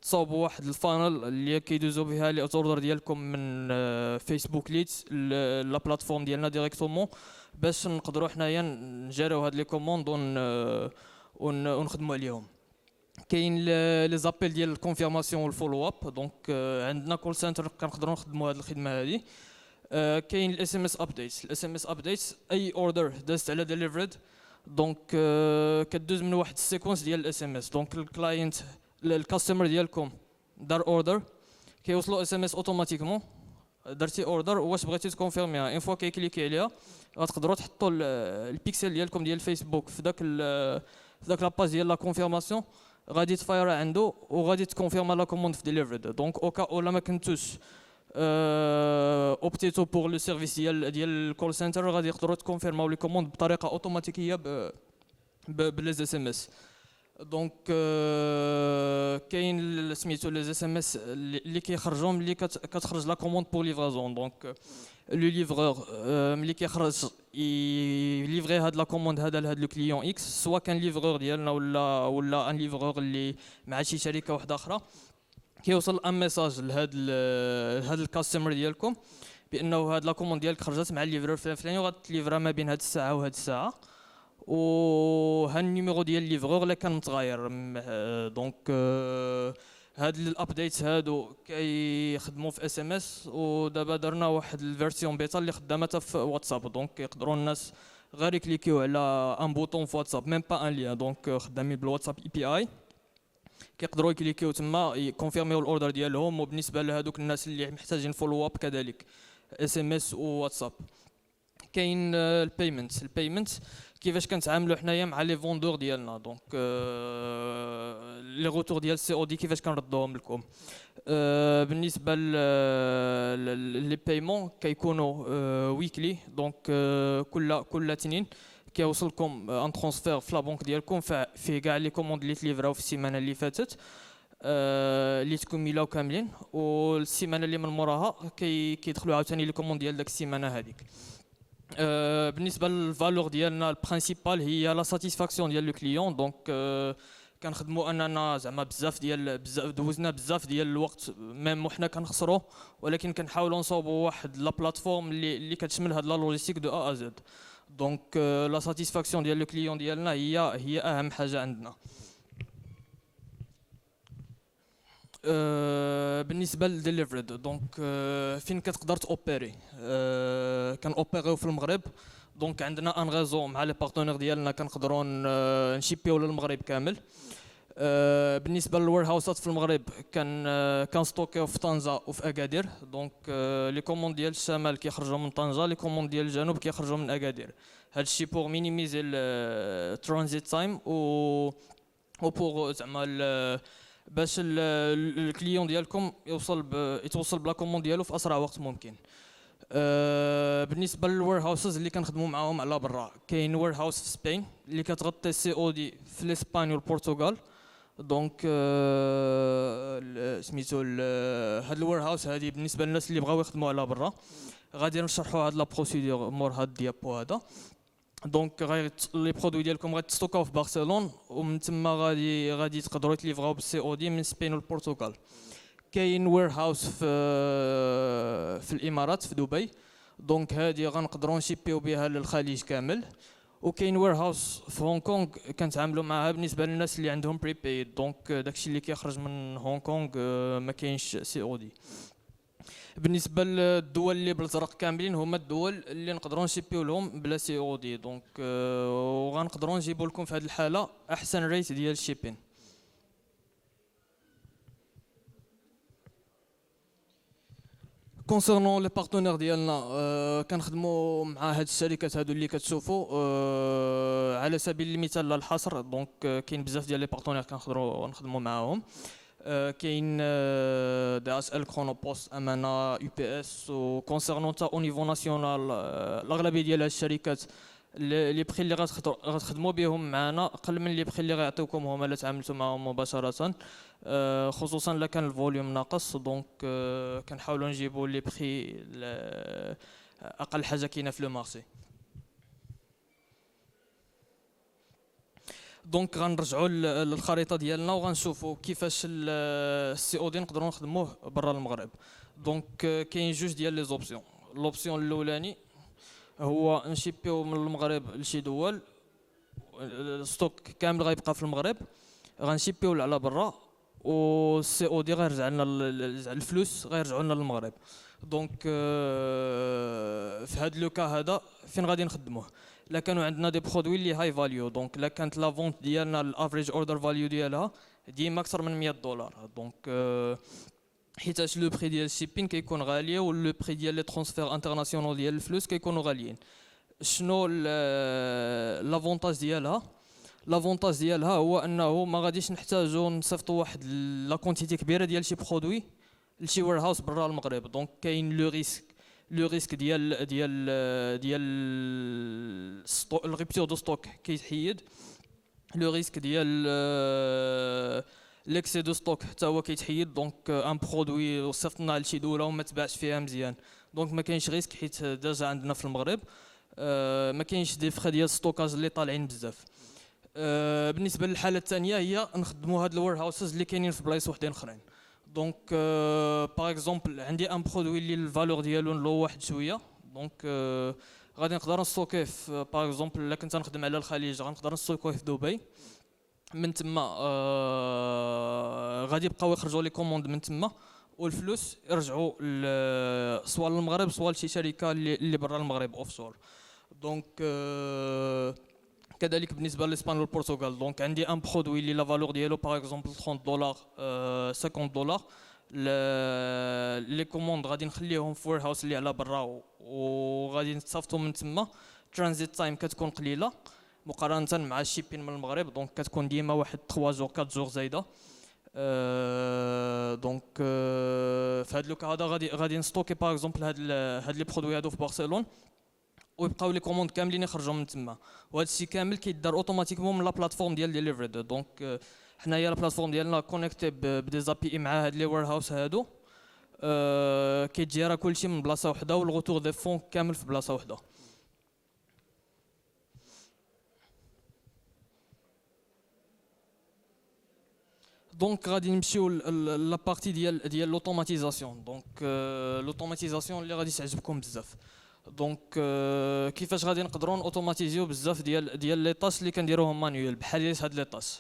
تصاوبوا واحد الفانل اللي كيدوزوا بها لي اوردر ديالكم من فيسبوك ليدز لا بلاتفورم ديالنا ديريكتومون، باش نقدروا حنايا نجاريو هاد لي كوموند ونخدموا عليهم. كاين لي زابيل ديال الكونفيرماسيون والفولو اب. دونك عندنا كول سنتر كنقدروا نخدموا هاد الخدمه هذه. كاين الاس ام اس ابديت. الاس ام اس ابديت اي اوردر دازت على ديليفرد دونك كدوز من واحد السيكونس ديال الاس ام اس. دونك الكلاينت الكاستمر ديالكم دار اوردر كيوصلوا اس ام اس اوتوماتيكمون درتي اوردر واش بغيتي تكونفيرميها. اون فوا كيكليكي عليها غتقدروا تحطوا البيكسل ديالكم ديال الفيسبوك في داك لاباج ديال لا كونفيرماسيون، غادي تفايرا عنده وغادي تكونفيرما لا كوموند في ديليفرد. دونك اوكا اولا ما كنتوش اوبتيتو بور لو سيرفيس ديال الكول سنتر، غادي يقدروا تكونفيرماو لي كوموند بطريقه اوتوماتيكيه بلي اس ام اس. دونك كاين سميتو لي اس ام اس اللي كيخرجوا ملي كتخرج لا كوموند بور ليفرازون. دونك لو ليفرور ملي كيخرج يليفري هاد لا كوموند هذا لهاد لو كليون اكس، سواء كان ليفرور ديالنا ولا ان ليفرور اللي مع شي شركه واحده اخرى، كيوصل ان ميساج لهاد الكاستمر ديالكم بانه هاد لا كوموند ديالك خرجت مع الليفرور الفلاني وغتليفرا ما بين هاد الساعه وهاد الساعه، وها النيميرو ديال الليفرور اللي كان متغاير. دونك هاد الابديت هادو كيخدموا في اس ام اس، ودابا درنا واحد الفيرسيون بيتا اللي خدامه في واتساب. دونك يقدروا الناس غير يكليكيو على ان بوطون في واتساب ميم با ان ليان. دونك خدامين بالواتساب اي بي اي، كيقدروا يكليكيو تما يكونفيرميو الاوردر ديالهم. وبالنسبه لهذوك الناس اللي محتاجين فولو اب كذلك اس ام اس وواتساب. كاين البيمنت كيفاش كنتعاملوا حنايا مع لي فوندور ديالنا. دونك لي روتور ديال سي او دي كيفاش كنردوهم لكم. بالنسبه لي بايمون كيكونوا ويكلي. دونك كل اثنين كيوصلكم ان ترونسفير في لابونك ديالكم فيه كاع لي كوموند اللي تليفراو في السيمانه اللي فاتت اللي تكملاو كاملين، والسيمانه اللي من موراها كيدخلوا عاوتاني لي كوموند ديال داك السيمانه هذيك. بالنسبه للفالور ديالنا البرينسيبال هي لا ساتيسفاكسيون ديال لو كليون. دونك كنخدموا اننا زعما بزاف دوزنا بزاف ديال الوقت ميم وحنا كنخسروا، ولكن كنحاولوا نصاوبوا واحد لا بلاتفورم اللي كتشمل هاد لا لوجيستيك دو ا زد. دونك لا ساتيسفاكسيون ديال لو كليون ديالنا هي اهم حاجه عندنا. بالنسبه للديليفرد دونك فين كتقدر توبيري. كان اوبيريو في المغرب. دونك عندنا ان ريزو مع لي بارتنير ديالنا كنقدروا نشيبيو للمغرب كامل. بالنسبه للوير هاوسات في المغرب كان ستوكيو في طنجه وفي اكادير. دونك لي كوموند ديال الشمال كيخرجوا من طنجه، لي كوموند ديال الجنوب كيخرجوا من اكادير. هادشي بوغ مينيميزي الترانزيت تايم و بوغ زعما باش الكليون ديالكم يتوصل بلا كوموند ديالو في اسرع وقت ممكن. بالنسبه للوير هاوسز اللي كنخدموا معاهم على برا، كاين وير هاوس في سبين اللي كتغطي سي او دي في الاسبان والبرتغال. دونك سميتو هاد الوير هاوس هادي بالنسبه للناس اللي بغاو يخدموا على برا، غادي نشرحوا هاد لا بروسيدور مور هاد الديابو هذا. دونك لي برودوي ديالكم غتستوكاو في برشلونه، ومن تما غادي تقدروا تليفراو بالسي او دي من سبين والبرتغال. كاين وير هاوس في الامارات في دبي. دونك هادي غنقدروا نشيبيو بها للخليج كامل. وكاين وير هاوس في هونغ كونغ كنتعاملوا معها بالنسبه للناس اللي عندهم بريبيد. دونك داكشي اللي كيخرج من هونغ كونغ ما كاينش سي او دي. بالنسبه للدول اللي بالازرق كاملين هما الدول اللي نقدروا نشيبيو لهم بلا سي او دي. دونك وغنقدروا نجيبوا لكم في هذه الحاله احسن ريت ديال الشيبين. كونسيرنون لي بارتنير ديالنا كنخدموا مع هاد الشركات هادو اللي كتشوفوا على سبيل المثال لا الحصر. دونك كاين بزاف ديال لي بارتنير كنخدموا معاهم. كاين دي اس ال كرونوبوست امانه يو بي اس. وكونسيرنون تا او نيفو ناسيونال الاغلبيه ديال هاد الشركات لي بخي اللي غتخدموا بهم معنا اقل من لي بخي اللي غيعطيوكم هما الا تعاملتوا معاهم مباشره، خصوصا الا كان الفوليوم ناقص. دونك كنحاولوا نجيبوا لي بخي اقل حاجه كاينه في لو مارشي. دونك غنرجعوا للخريطه ديالنا وغنشوفوا كيفاش السي او دي نقدروا نخدموه برا المغرب. دونك كاين جوج ديال لي زوبسيون. لوبسيون الاولاني هو نشيبيو من المغرب لشي دول، الستوك كامل غيبقى في المغرب، غنشيبيو على برا، و سي او دي غيرجع لنا الفلوس غيرجعوا لنا للمغرب. دونك في هذا لو كا هذا فين غادي نخدموه؟ لا كانوا عندنا دي برودوي اللي هاي فاليو، دونك لا كانت لا فونت ديالنا الافريج اوردر فاليو ديالها ديما اكثر من $100. دونك حيتاش لو بري ديال الشيبين كيكون غالي، و لو بري ديال لي ترونسفير انترناسيونال ديال الفلوس كيكونوا غاليين. شنو لافونتاج ديالها؟ لافونتاج ديالها هو انه ما غاديش نحتاجوا نصيفطوا واحد لا كونتيتي كبيره ديال شي برودوي لشي وير هاوس برا المغرب. دونك كاين لو ريسك ديال الريبتور دو ستوك كيتحيد، لو ريسك ديال ليكسي دو ستوك حتى هو كيتحيد. دونك ان برودوي وصيفطنا لشي دوله وما تباعش فيها مزيان، دونك ما كاينش ريسك حيت ديجا عندنا في المغرب ما كاينش دي فخي ديال ستوكاج اللي طالعين بزاف. بالنسبه للحاله الثانيه هي نخدموا هاد الوير هاوسز اللي كاينين في بلايص وحدين اخرين. دونك باغ اكزومبل عندي ان برودوي اللي الفالور ديالو لو واحد شويه، دونك غادي نقدر نستوكيه في باغ اكزومبل الا كنت نخدم على الخليج غنقدر نستوكيه في دبي. من تما غادي يبقاو يخرجوا لي كوموند من تما، والفلوس يرجعوا سواء للمغرب سواء لشي شركه اللي برا المغرب اوف شور. دونك كذلك بالنسبه لاسبان والبرتغال. دونك عندي ان برودوي اللي لا فالور ديالو باغ اكزومبل $30 $50، لي كوموند غادي نخليهم في وير هاوس اللي على برا وغادي نتصافتوا من تما. ترانزيت تايم كتكون قليله مقارنه مع الشيبين من المغرب، دونك كتكون ديما واحد 3 جور 4 جور زايده. دونك في هذا لو كا هذا غادي نستوكي باغ اكزومبل هاد لي برودوي هادو في برشلونه، ويبقاو لي كوموند كاملين يخرجوا من تما. وهذا الشيء كامل كيدار اوتوماتيكمون من لا بلاتفورم ديال ديليفريد. دونك حنايا لا بلاتفورم ديالنا كونيكتي بدي زابي مع هاد لي وير هاوس هادو، كيتجيرا كلشي من بلاصه وحده، والغوتور دي فون كامل في بلاصه وحده. دونك غادي نمشيو لا بارتي ديال لوتوماتيزاسيون. دونك لوتوماتيزاسيون اللي غادي تعجبكم بزاف. دونك كيفاش غادي نقدروا اوتوماتيزيو بزاف ديال لي طاش اللي كنديروهم مانيوال بحال هاد لي طاش.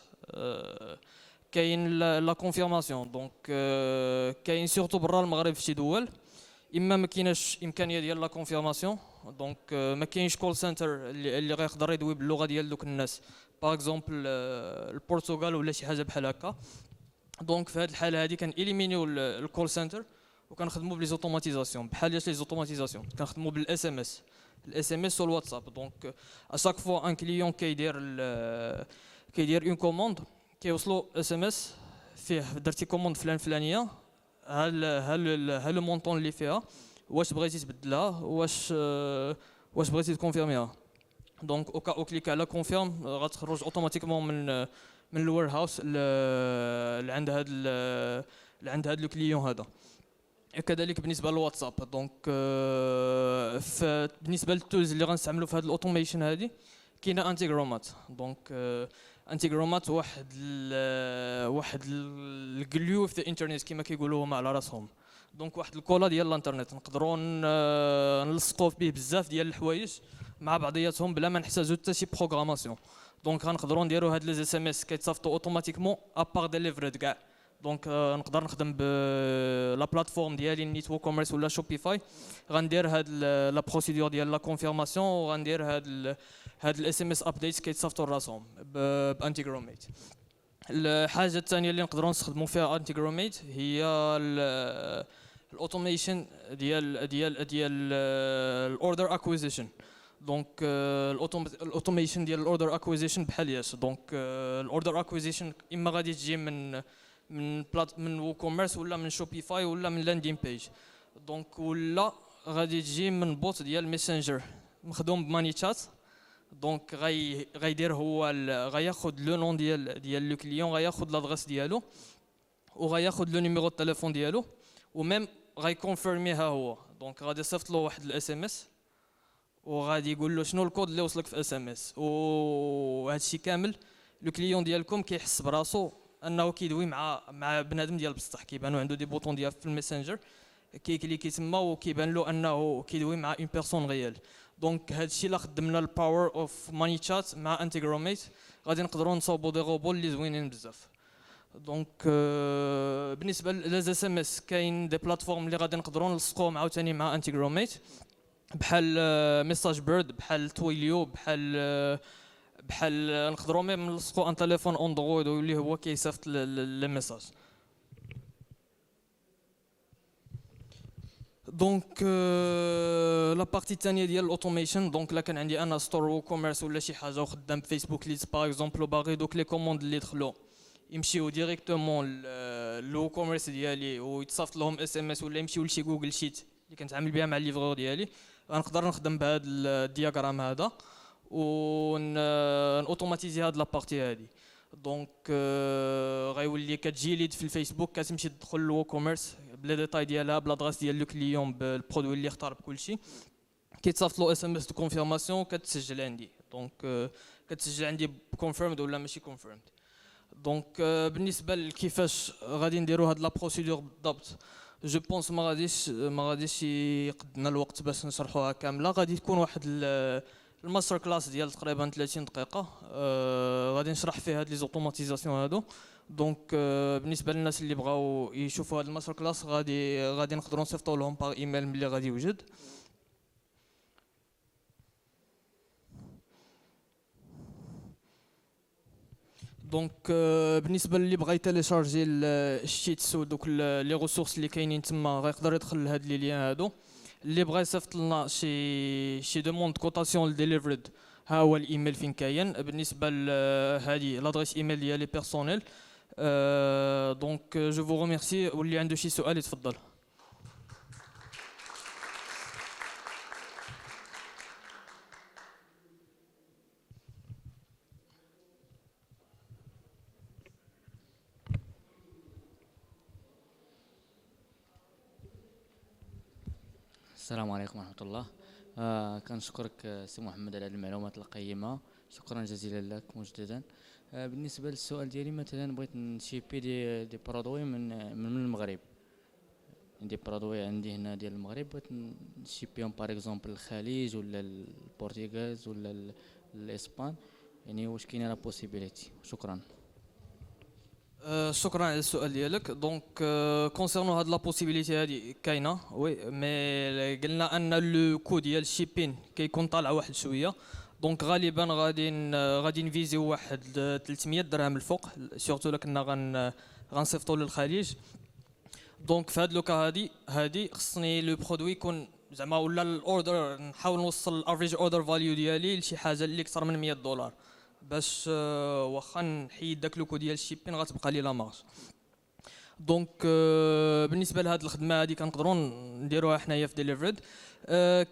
كاين لا كونفيرماسيون. دونك كاين سورتو برا المغرب في شي دول اما ما كايناش امكانيه ديال لا كونفيرماسيون، دونك ما كاينش كول سنتر اللي غيقدر يدوي باللغه ديال دوك الناس، باغ اكزومبل البرتغال ولا شي حاجه بحال هكا. دونك في هذه الحاله هذه كان اليمينيو الكول سنتر وكنخدموا بلي زوتوماتيزاسيون. بحال لي زوتوماتيزاسيون كنخدموا بالاس ام اس، الاس ام اس والواتساب. دونك اشاك فوا ان كليون كيدير اون كوموند كيوصلوا اس ام اس فيه درتي كوموند فلانيه، ها لو مونطون اللي فيها، واش بغيتي تبدلها، واش بغيتي تكونفيرميها. دونك او كليك على كونفيرم غتخرج اوتوماتيكمون من الوير هاوس اللي عند هذا لو كليون هذا. كذلك بالنسبه للواتساب. دونك بالنسبه للتولز اللي غنستعملوا في هذا الاوتوميشن هذه كاينه انتيغرومات. دونك انتيغرومات واحد الجليو في الانترنت كما كيقولوا هما على راسهم. دونك واحد الكولا ديال الانترنت نقدروا نلصقوا به بزاف ديال الحوايج مع بعضياتهم بلا ما نحتاجوا حتى شي بروغراماسيون. دونك غنقدروا نديروا هاد لي اس ام اس كيتصافتوا اوتوماتيكمون ابار ديليفريد كاع. دونك نقدر نخدم لا بلاتفورم ديالي نيت وو كوميرس ولا شوبيفاي، غندير هاد لا بروسيدور ديال لا كونفيرماسيون وغندير هاد الاس ام اس ابديت كيتصافتوا راسهم بانتيغروميت. الحاجه الثانيه اللي نقدروا نستخدموا فيها انتيغروميت الاوتوميشن ديال الاوردر اكويزيشن. دونك الاوتوميشن ديال الاوردر اكويزيشن بحال ياس. دونك الاوردر اكويزيشن اما غادي تجي من وو كوميرس ولا من شوبيفاي ولا من لاندين بيج. دونك ولا غادي تجي من بوت ديال ميسنجر مخدوم بماني تشات. دونك غيدير هو غياخد لو نون ديال لو كليون، غياخد لادريس ديالو وغياخد لو نيميرو د التليفون ديالو وميم غيكونفيرميها هو. دونك غادي يصيفط له واحد الاس ام اس وغادي يقول له شنو الكود اللي وصلك في اس ام اس. وهذا الشيء كامل لو كليون ديالكم كيحس براسو انه كيدوي مع بنادم ديال بصح. كيبانو عنده دي بوطون ديال في الميسنجر كيكليكي تما وكيبان له انه كيدوي مع اون بيرسون ريال. دونك هذا الشيء الا خدمنا الباور اوف ماني تشات مع انتيغروميت غادي نقدروا نصاوبوا دي روبو اللي زوينين بزاف. دونك بالنسبه للاز اس ام اس كاين دي بلاتفورم اللي غادي نقدروا نلصقوهم عاوتاني مع انتيغروميت بحال ميساج بيرد، بحال تويليو، بحال نقدروا ميم نلصقوا ان تليفون اندرويد واللي هو كيصيفط لي ميساج. دونك لا بارتي الثانيه ديال الاوتوميشن. دونك الا كان عندي انا ستور وو كوميرس ولا شي حاجه وخدام بفيسبوك ليدز باغ اكزومبل وباغي دوك لي كوموند اللي دخلوا يمشيو ديريكتومون لو كوميرس ديالي ويتصيفط لهم اس ام اس ولا يمشيو لشي جوجل شيت اللي كنتعامل بها مع الليفرور ديالي، غنقدر نخدم بهذا الدياغرام هذا ونوتوماتيزي هاد لابارتي هادي. دونك غيولي كتجي ليد في الفيسبوك كتمشي تدخل لو كوميرس بلا ديتاي ديالها بلا دراس ديال لو كليون بالبرودوي اللي اختار بكلشي، كيتصيفط له اس ام اس دو كونفيرماسيون كتسجل عندي. دونك كتسجل عندي كونفيرمد ولا ماشي كونفيرمد. دونك بالنسبه لكيفاش غادي نديروا هاد لا بروسيدور بالضبط جو بونس ما غاديش يقدنا الوقت باش نشرحوها كامله. غادي تكون واحد الماستر كلاس ديال تقريبا 30 دقيقه غادي نشرح فيه هاد لي زوتوماتيزاسيون هادو. دونك بالنسبه للناس اللي بغاو يشوفوا هاد الماستر كلاس غادي نقدروا نصيفطوا لهم باغ ايميل ملي غادي يوجد. دونك بالنسبه اللي بغا يتيليشارجي الشيتس ودوك لي ريسورس اللي كاينين تما غيقدر يدخل لهاد لي ليان هادو. اللي بغا يصيفط لنا شي دوموند كوتاسيون ديليفرد ها هو الايميل فين كاين. بالنسبه لهادي لادريس ايميل ديالي بيرسونيل. دونك جو فو ريميرسي واللي عنده شي سؤال يتفضل. السلام عليكم ورحمة الله. كنشكرك سي محمد على هذه المعلومات القيمة، شكرا جزيلا لك مجددا. بالنسبة للسؤال ديالي مثلا بغيت نشيبي دي برودوي من المغرب. عندي برودوي عندي هنا ديال المغرب بغيت نشيبيهم باغ اكزومبل الخليج ولا البرتغال ولا الاسبان، يعني واش كاينه لا بوسيبيليتي؟ شكرا. شكرا على السؤال ديالك. دونك كونسيرنو هاد لا بوسيبيليتي هادي كاينه وي، مي قلنا ان لو كو ديال الشيبين كيكون طالع واحد شويه. دونك غالبا غادي نفيزيو واحد 300 درهم الفوق، سورتو الا كنا غنصيفطو للخليج. دونك في هاد لوكا هادي خصني لو برودوي يكون زعما ولا الاوردر نحاول نوصل الافريج اوردر فاليو ديالي لشي حاجه اللي اكثر من 100 دولار باش واخا نحيد داك لوكو ديال الشيبين غتبقى لي لا مارج. دونك بالنسبه لهاد الخدمه هادي كنقدروا نديروها حنايا في ديليفرد.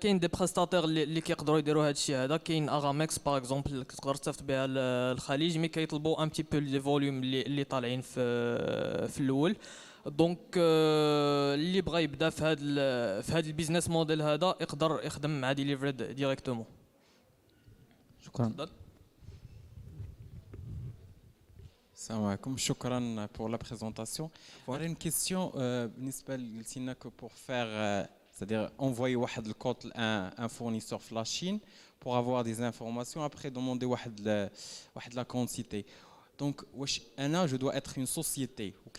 كاين دي بريستاتير اللي كيقدروا يديروا هاد الشيء هذا. كاين اغامكس باغ اكزومبل تقدر تصيفط بها الخليج، مي كيطلبوا ان بتي بو لي فوليوم اللي طالعين في الاول. دونك اللي بغى يبدا في هاد البيزنس موديل هذا يقدر يخدم مع ديليفرد ديريكتومون. شكرا. السلام عليكم، شكرا pour la présentation. J'aurais une question بالنسبة لقلتينا que pour faire c'est-à-dire envoyer واحد الكود un fournisseur في la Chine pour avoir des informations après demander واحد la quantité. Donc واش انا je dois être une société ou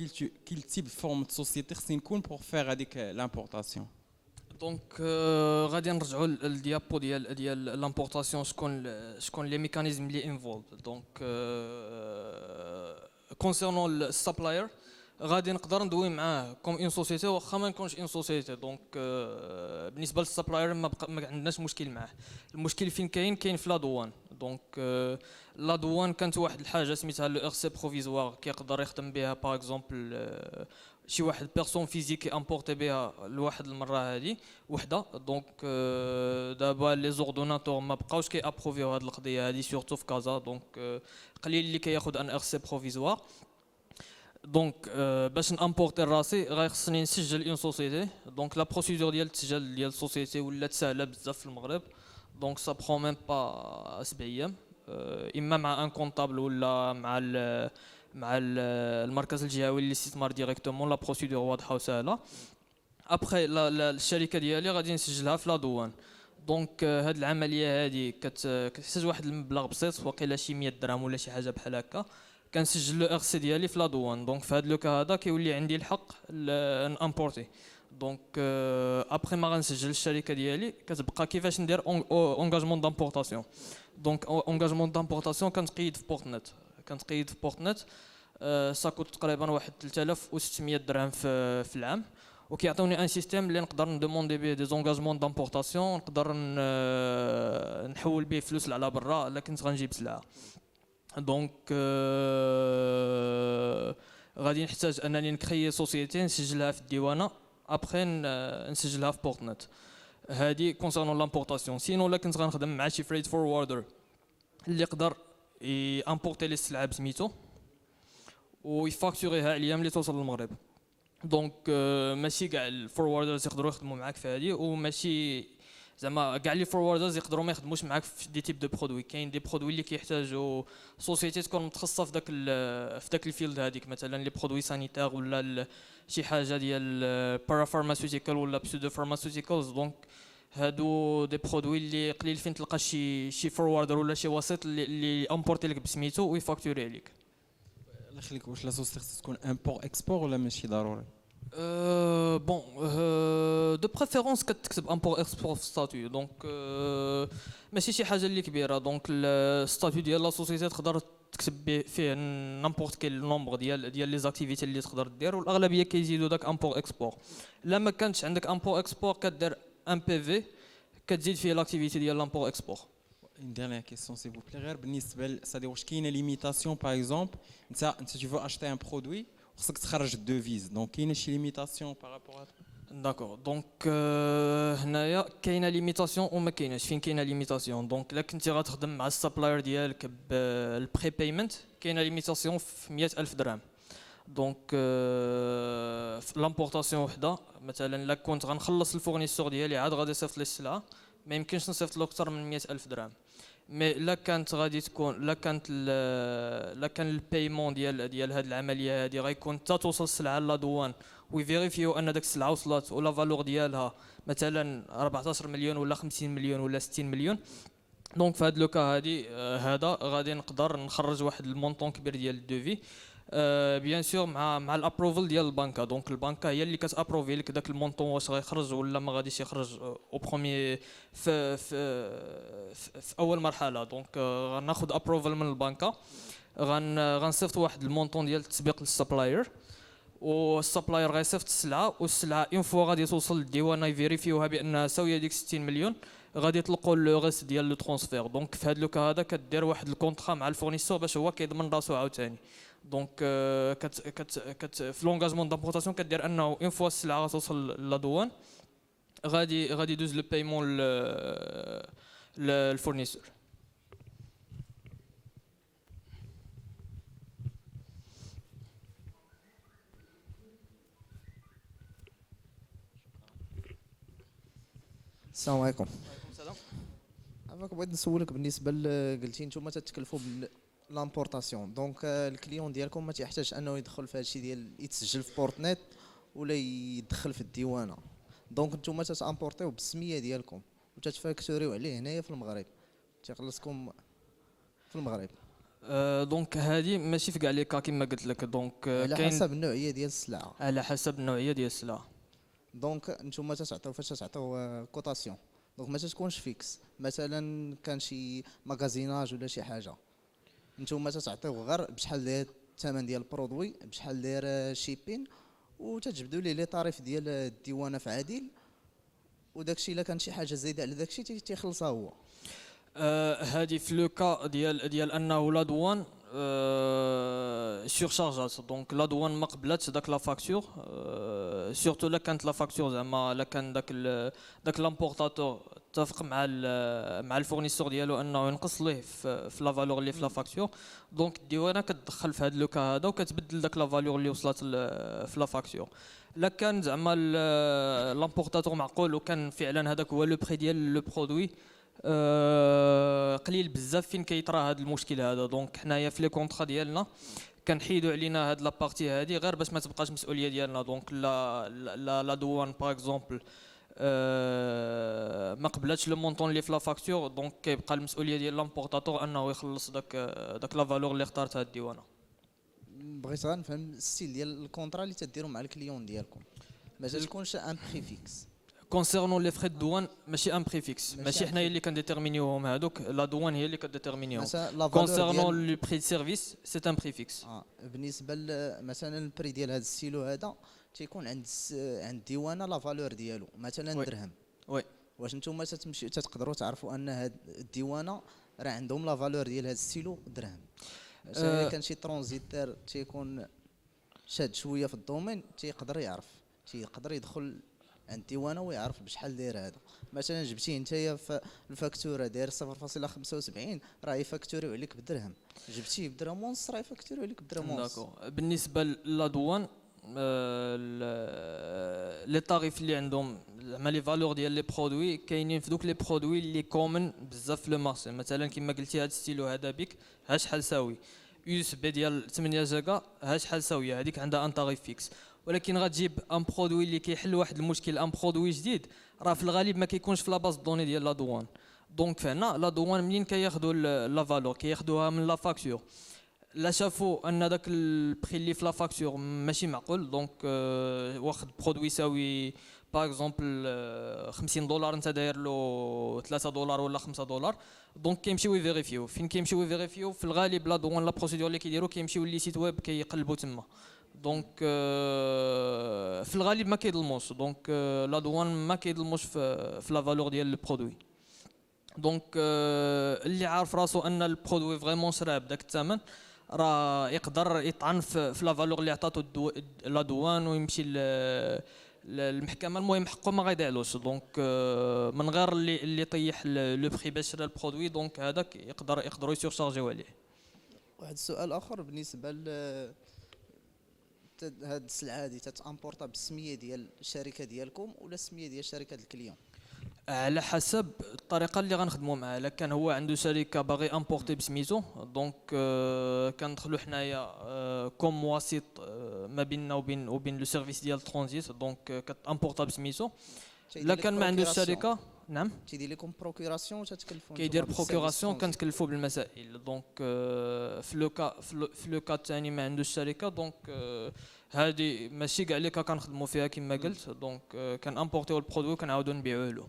quel type de forme de société خصني نكون pour faire هذيك l'importation. دونك غادي نرجعوا للديابو ديال لامبورطاسيون. شكون لي ميكانيزم اللي انفولد. دونك كونسيرنون السبلاير غادي نقدر ندوي معاه كوم اون سوسيتي واخا ما نكونش اون سوسيتي. دونك بالنسبه للسبلاير ما عندناش مشكل معاه. المشكل فين كاين في لا دوان. دونك لا دوان كانت واحد الحاجه سميتها لو ار سي بروفيزوار كيقدر يخدم بها باغ اكزومبل شي واحد بيرسون فيزيك امبورتي بها لواحد المره هذه وحده. دونك دابا لي زوردوناتور ما بقاوش كي ابروفيو هذه القضيه هذه سورتو في كازا. دونك قليل اللي كياخذ ان ار سي بروفيزوار. دونك باش نامبورتي راسي غيخصني نسجل اون سوسيتي. دونك لا بروسيدور ديال التسجيل ديال السوسيتي ولات ساهله بزاف في المغرب. دونك سا برون ميم با 7 ايام اما مع ان كونطابل ولا مع المركز الجهوي للاستثمار ديريكتومون. لا بروسيدور واضحه وسهله. ابخي الشركه ديالي غادي نسجلها في لا دوان. دونك هاد العمليه هادي كتحتاج واحد المبلغ بسيط وقيله شي 100 درهم ولا شي حاجه بحال هكا. كنسجل لو ار سي ديالي في لا دوان. دونك في هاد لو كا هذا كيولي عندي الحق نامبورتي. دونك ابخي ما غنسجل الشركه ديالي كتبقى كيفاش ندير اونغاجمون دامبورطاسيون. دونك اونغاجمون دامبورطاسيون كنتقيد في بورتنت. ساكوت تقريبا واحد 3600 درهم في العام. وكيعطيوني ان سيستيم اللي نقدر ندوموندي به دي زونغاجمون دامبورطاسيون نقدر نحول به فلوس على برا الا كنت غنجيب سلعه. دونك غادي نحتاج انني نكريي سوسيتي نسجلها في الديوانه ابخي نسجلها في بورتنت. هادي كونسيرنون لامبورطاسيون. سينو لا كنت غنخدم مع شي فريد فوروردر اللي يقدر امبورتي لي السلعه بسميتو ويفاكتوريها عليا ملي توصل للمغرب. دونك ماشي كاع الفوروردرز يقدروا يخدموا معاك في هذه وماشي زعما كاع لي فوروردرز يقدروا ما يخدموش معاك في دي تيب دو برودوي. كاين دي برودوي اللي كيحتاجوا سوسيتي تكون متخصصه في داك الفيلد هذيك مثلا لي برودوي سانيتير ولا شي حاجه ديال بارافارماسيوتيكال ولا بسودو فارماسيوتيكالز. دونك هادو دي برودوي اللي قليل فين تلقى شي فوروردر ولا شي وسيط اللي امبورتي لك بسميتو ويفاكتوري عليك. الله يخليك واش لا سوسيتي خصها تكون امبور اكسبور ولا ماشي ضروري؟ بون دو بريفيرونس كتكتب امبور اكسبور في ستاتيو. دونك ماشي شي حاجه اللي كبيره. دونك الستاتيو ديال لا سوسيتي تقدر تكتب فيه نامبورت كيل نومبر ديال لي زاكتيفيتي اللي تقدر دير والاغلبيه كيزيدوا داك امبور اكسبور. لا ما كانش عندك امبور اكسبور كدير ان بي في كتزيد فيه لاكتيفيتي ديال لامبور اكسبور. Une dernière question s'il vous plaît. غير بالنسبه c'est-à-dire واش كاينه ليميتاسيون باغ اكزومبل انت tu veux acheter un produit خصك تخرج الدوفيز. دونك كاينه شي ليميتاسيون بارابور داكور. دونك هنايا كاينه ليميتاسيون وما كايناش. فين كاينه ليميتاسيون دونك الا كنتي غتخدم مع السبلاير ديالك بالبري بايمنت كاينه ليميتاسيون في 100,000 درهم. دونك في لامبورطاسيون وحده مثلا الا كنت غنخلص الفورنيسور ديالي عاد غادي يصيفط لي السلعه ما يمكنش نصيفط له اكثر من 100,000 درهم. مي لا كانت غادي تكون لا كان البايمون ديال هذه العمليه هذه غيكون حتى توصل السلعه لا دوان ويفيريفيو ان داك السلعه وصلت ولا فالور ديالها مثلا 14 مليون ولا 50 مليون ولا 60 مليون. دونك في هذا لو كا هذا غادي نقدر نخرج واحد المونطون كبير ديال الدوفي بيان سور مع الابروفل ديال البنكه. دونك البنكه هي اللي كتابروفي لك داك المونطون واش غيخرج ولا ما غاديش يخرج او بروميي في اول مرحله. دونك غناخذ ابروفل من البنكه غنصيفط واحد المونطون ديال التسبيق للسبلاير والسبلاير غيصيفط السلعه والسلعه اون فوا غادي توصل للديوانه يفيريفيوها بانها ساويه ديك 60 مليون غادي يطلقوا لو ريست ديال لو ترونسفير. دونك في هذا لو كا هذا كدير واحد الكونطرا مع الفورنيسور باش هو كيضمن راسو عاوتاني. دونك في لونغاجمون دامبورطاسيون كدير انه اون فوا السلعه غتوصل للدوان غادي يدوز لو بايمون للفورنيسور. السلام عليكم. عافاك بغيت نسولك بالنسبه قلتي نتوما تتكلفوا لامبورطاسيون. دونك الكليون ديالكم ما تيحتاجش انه يدخل في هادشي ديال يتسجل في بورتنيت ولا يدخل في الديوانه. دونك نتوما تتامبورطيو بالسميه ديالكم وتتفاكتوريو عليه هنايا في المغرب تيخلصكم في المغرب. دونك هذه ماشي في كاع لي كا كما قلت لك. دونك على حسب النوعيه ديال السلعه. على حسب النوعيه ديال السلعه. دونك نتوما تتعطيو فاش تتعطيو كوطاسيون. دونك ما تكونش فيكس. مثلا كان شي ماغازيناج ولا شي حاجه نتوما تتعطيو غير بشحال الثمن ديال البرودوي بشحال داير شيبين، وتجبدوا ليه لي طاريف ديال الديوانه في عادل، وداكشي الا كان شي حاجه زايده على داكشي تيخلصها هو. هذه في لو كا ديال انه لا دوان سورشارجات، دونك لا دوان ما قبلاتش داك لا فاكتور، سورتو لا كانت لا فاكتور زعما لا كان داك لامبورطاتور اتفق مع الفورنيسور ديالو انه ينقص ليه في لا فالور اللي في لا فاكتور، دونك الديوانه كتدخل في هذا لو كا هذا وكتبدل داك لا فالور اللي وصلت في لا فاكتور. لا كان زعما لامبورطاتور معقول وكان فعلا هذاك هو لو بري ديال لو برودوي، قليل بزاف فين كيطرا هذا المشكل هذا. دونك حنايا في لي كونطرا ديالنا كنحيدوا علينا هاد لابارتي هادي غير باش ما تبقاش مسؤوليه ديالنا. دونك لا دوان باغ اكزومبل ما قبلاتش لو مونطون اللي في لا فاكتور، دونك كيبقى المسؤوليه ديال لامبورطاتور انه يخلص داك لا فالور اللي اختارتها الديوانه. بغيت غنفهم الستيل ديال الكونطرا اللي تديروا مع الكليون ديالكم، ما تكونش ان بريفيكس. كونسيرنون لي فري دوان ماشي ان بريفيكس، ماشي حنايا اللي كنديتيرمينيوهم هذوك، لا دوان هي اللي كديتيرمينيوهم. كونسيرنون لو بري سيرفيس سي ان بريفيكس. بالنسبه مثلا البري ديال هذا السيلو هذا تيكون عند الديوانه لا فالور ديالو مثلا درهم. وي واش نتوما تتمشيو تقدروا تعرفوا ان هاد الديوانه راه عندهم لا فالور ديال هذا السيلو درهم؟ مثلا كان شي ترانزيتير تيكون شاد شويه في الدومين تيقدر يعرف، تيقدر يدخل عند الديوانه ويعرف بشحال داير هذا. مثلا جبتيه نتايا في الفاكتوره داير 0.75 راه يفاكتوريو عليك بدرهم، جبتيه بدرهم ونص راه يفاكتوريو عليك بدرهم ونص. بالنسبه لا دوان لي طاريف اللي عندهم زعما لي فالور ديال لي برودوي كاينين في دوك لي برودوي اللي كومن بزاف في لو مارشي. مثلا كما قلتي هذا ستيلو هذا بيك ها شحال ساوي، يو اس بي ديال 8 جيجا ها شحال ساويه، هذيك عندها ان طاريف فيكس. ولكن غتجيب ان برودوي اللي كيحل واحد المشكل، ان برودوي جديد راه في الغالب ما كيكونش في لا باز دوني ديال لا دوان. دونك فهنا لا دوان منين كياخذوا لا فالور كياخذوها من لا فاكتور، لا شافوا ان داك البري اللي في لا فاكتور ماشي معقول، دونك واخد برودوي يساوي باغ اكزومبل 50 دولار انت داير له 3 دولار ولا 5 دولار، دونك كيمشيو يفيريفيو. فين كيمشيو يفيريفيو في الغالب لا دوان لا بروسيدور اللي كيديروا كيمشيو لي سيت ويب كيقلبوا تما، دونك في الغالب ما كيظلموش. دونك لا دوان ما كيظلموش في لا فالور ديال البرودوي. دونك اللي عارف راسو ان البرودوي فريمون شراه بداك الثمن راه يقدر يطعن في لا فالور اللي عطاتو لا دوان ويمشي للمحكمه، المهم حقه ما غيضيعلوش. دونك من غير اللي طيح لو بري باش شرا البرودوي، دونك هذاك يقدروا يسورشارجيو عليه. واحد السؤال اخر بالنسبه هاد السلعه هادي تتامبورطا بالسميه ديال الشركه ديالكم ولا السميه ديال شركه الكليون؟ على حسب الطريقه اللي غنخدموا معاه. الا كان هو عنده شركه باغي امبورتي بسميتو، دونك كندخلوا حنايا كوم وسيط ما بيننا وبين لو سيرفيس ديال الترانزيت، دونك كتامبورطا بسميتو. الا كان ما عندوش الشركه نعم تيدير لكم بروكوراسيون وتتكلفوا كيدير بروكوراسيون كنتكلفوا بالمسائل. دونك في لو كا الثاني ما عندوش الشركه، دونك هذه ماشي كاع اللي كنخدموا فيها كما قلت، دونك كنامبورتيو البرودوي وكنعاودوا نبيعوه له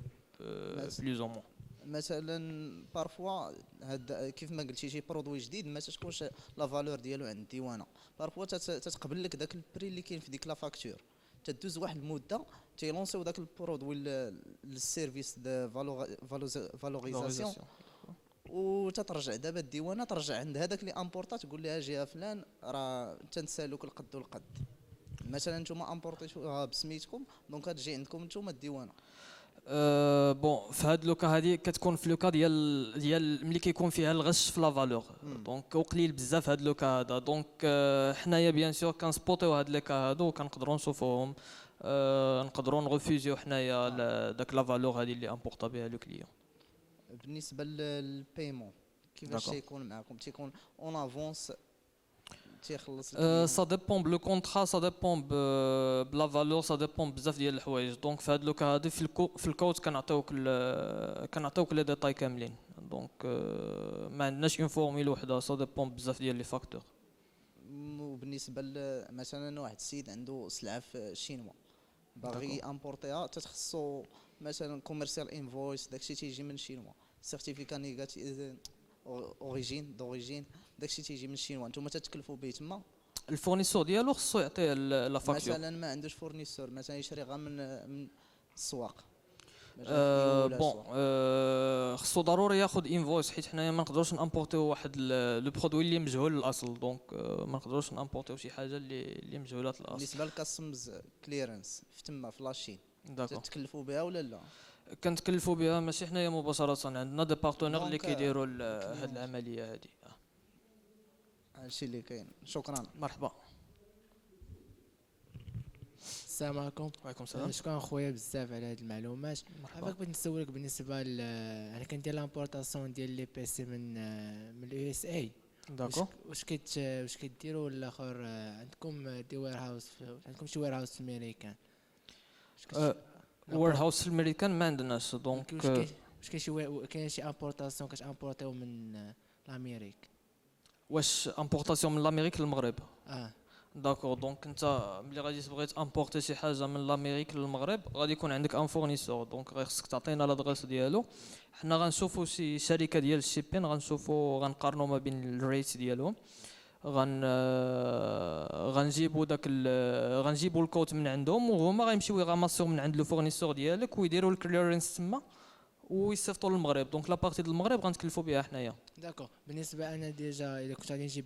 بليز او مون. مثلا بارفوا هاد كيف ما قلتي شي برودوي جديد ما تكونش لا فالور ديالو عند الديوانه، بارفوا تتقبل لك داك البري اللي كاين في ديك لا فاكتور، تدوز واحد المده تيلونسيو داك البرودوي للسيرفيس دو فالوريزاسيون وتترجع دابا الديوانه ترجع عند هذاك اللي امبورطا تقول لها جهه فلان راه تنسالوك القد والقد. مثلا نتوما امبورطيتوها بسميتكم دونك تجي عندكم نتوما الديوانه. بون في هاد لوكا هادي كتكون في لوكا ديال ملي كيكون فيها الغش في لا فالور، دونك وقليل بزاف هاد لوكا هذا. دونك حنايا بيان سور كنسبوطيو هاد لوكا هادو وكنقدروا نشوفوهم، نقدروا نغوفوزيو حنايا داك لا فالور هادي اللي امبورطا بها لو كليون. بالنسبه للبايمون كيفاش تيكون معكم؟ تيكون اون افونس تيخلص سا ديبون بلو كونطرا، سا ديبون بلا فالور، سا ديبون بزاف ديال الحوايج. دونك في هاد لوكا هادي في الكود كنعطيوك لي ديتاي كاملين. دونك ما عندناش اون فورميل وحده، سا ديبون بزاف ديال لي فاكتور. وبالنسبه مثلا واحد السيد عنده سلعه في الشينوا باغي امبورتيها تتخصو مثلا كوميرسيال انفويس داكشي تيجي من الشينوا، سيرتيفيكا نيجاتيف اوريجين داكشي تيجي من الشينوا، نتوما تتكلفوا به تما الفورنيسور ديالو خصو يعطيه لا فاكتور. مثلا ما عندوش فورنيسور، مثلا يشري غير من السواق. مثلاً في ولا بون السواق. خصو ضروري ياخذ انفويس، حيت حنايا ما نقدروش نامبورتيو واحد لو برودوي اللي مجهول الاصل، دونك ما نقدروش نامبورتيو شي حاجه اللي مجهوله الاصل. بالنسبه للكاستمز كليرنس في تما في لاشين داكور. تتكلفوا بها ولا لا؟ كنتكلفوا بها ماشي حنايا مباشره، عندنا دي بارتنير اللي دونك، كيديروا هاد العمليه هادي. هادشي اللي كاين. شكرا. مرحبا. السلام عليكم. وعليكم السلام. شكرا خويا بزاف على هاد المعلومات. مرحبا. عافاك بغيت نسولك بالنسبه انا كندير لامبورطاسيون ديال لي بي سي من اليو اس اي. داكور. واش كديروا الاخر عندكم دي وير هاوس عندكم شي وير هاوس في امريكان؟ وير هاوس في الامريكان ما عندناش، دونك واش كاين شي امبورطاسيون كتامبورطيو من الامريك؟ واش امبورطاسيون من الامريك للمغرب؟ داكور. دونك انت ملي غادي تبغي تامبورتي شي حاجه من الامريك للمغرب غادي يكون عندك ان فورنيسور، دونك غير خصك تعطينا لادغيس ديالو. حنا غنشوفوا شي شركه ديال الشيبين، غنقارنوا ما بين الريت ديالهم، غنجيبوا غنجيبوا الكود من عندهم، وهما غيمشيو يغاماسيو من عند لو فورنيسور ديالك ويديروا الكليرنس تما ويصيفطوا للمغرب. دونك لا بارتي ديال المغرب غنتكلفوا بها حنايا. داكور. بالنسبه انا ديجا الا كنت غادي نجيب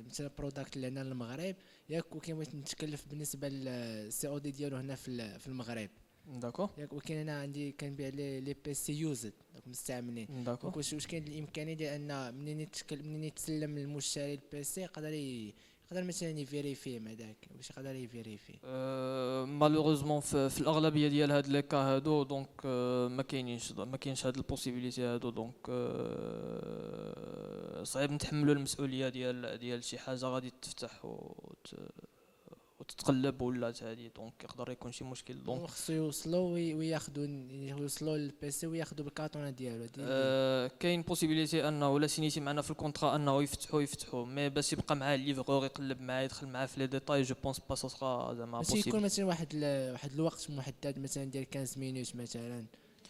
مثلا بروداكت اللي هنا للمغرب ياك، وكاين بغيت نتكلف بالنسبه للسي او دي ديالو هنا في المغرب داكور. ياك، وكاين انا عندي كنبيع لي بي سي يوزد مستعملين. داكور. واش كاين الامكانيه ديال ان منين يتسلم للمشتري البي سي يقدر مثلا يفيريفي مع داك، واش يقدر يفيريفي؟ مالوغوزمون في الاغلبيه ديال هاد لي كا هادو، دونك ما كاينش هاد البوسيبيليتي هادو، دونك صعيب نتحملوا المسؤوليه ديال شي حاجه غادي تفتح وتتقلب ولا هادي، دونك يقدر يكون شي مشكل. دونك خصو يوصلوا يوصلوا للبي سي وياخذوا بالكارطونه ديالو. كاين بوسيبيليتي انه لا سينيتي معنا في الكونطرا انه يفتحوا مي باش يبقى معاه الليفرور يقلب معاه يدخل معاه في لي ديتاي، جو بونس با سا سرا زعما ماشي يكون بوسيبل. مثلا واحد الوقت محدد مثلا ديال 15 مينوت مثلا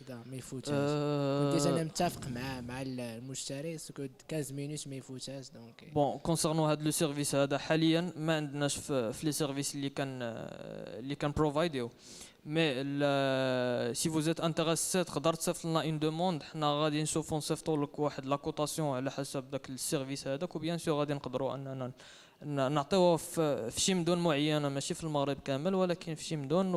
كذا ما يفوتش. كنت انا متفق مع المشتري سكو 15 مينوت ما يفوتهاش. دونك بون كونسيرنو هاد لو سيرفيس هذا حاليا ما عندناش في لي سيرفيس اللي كان بروفايديو، مي سي فوز ات انتريسي تقدر تصيفط لنا اون دوموند، حنا غادي نشوفوا نصيفطوا لك واحد لا كوتاسيون على حسب داك السيرفيس هذاك، وبيان سور غادي نقدروا اننا نعطيوه في شي مدن معينه، ماشي في المغرب كامل ولكن في شي مدن،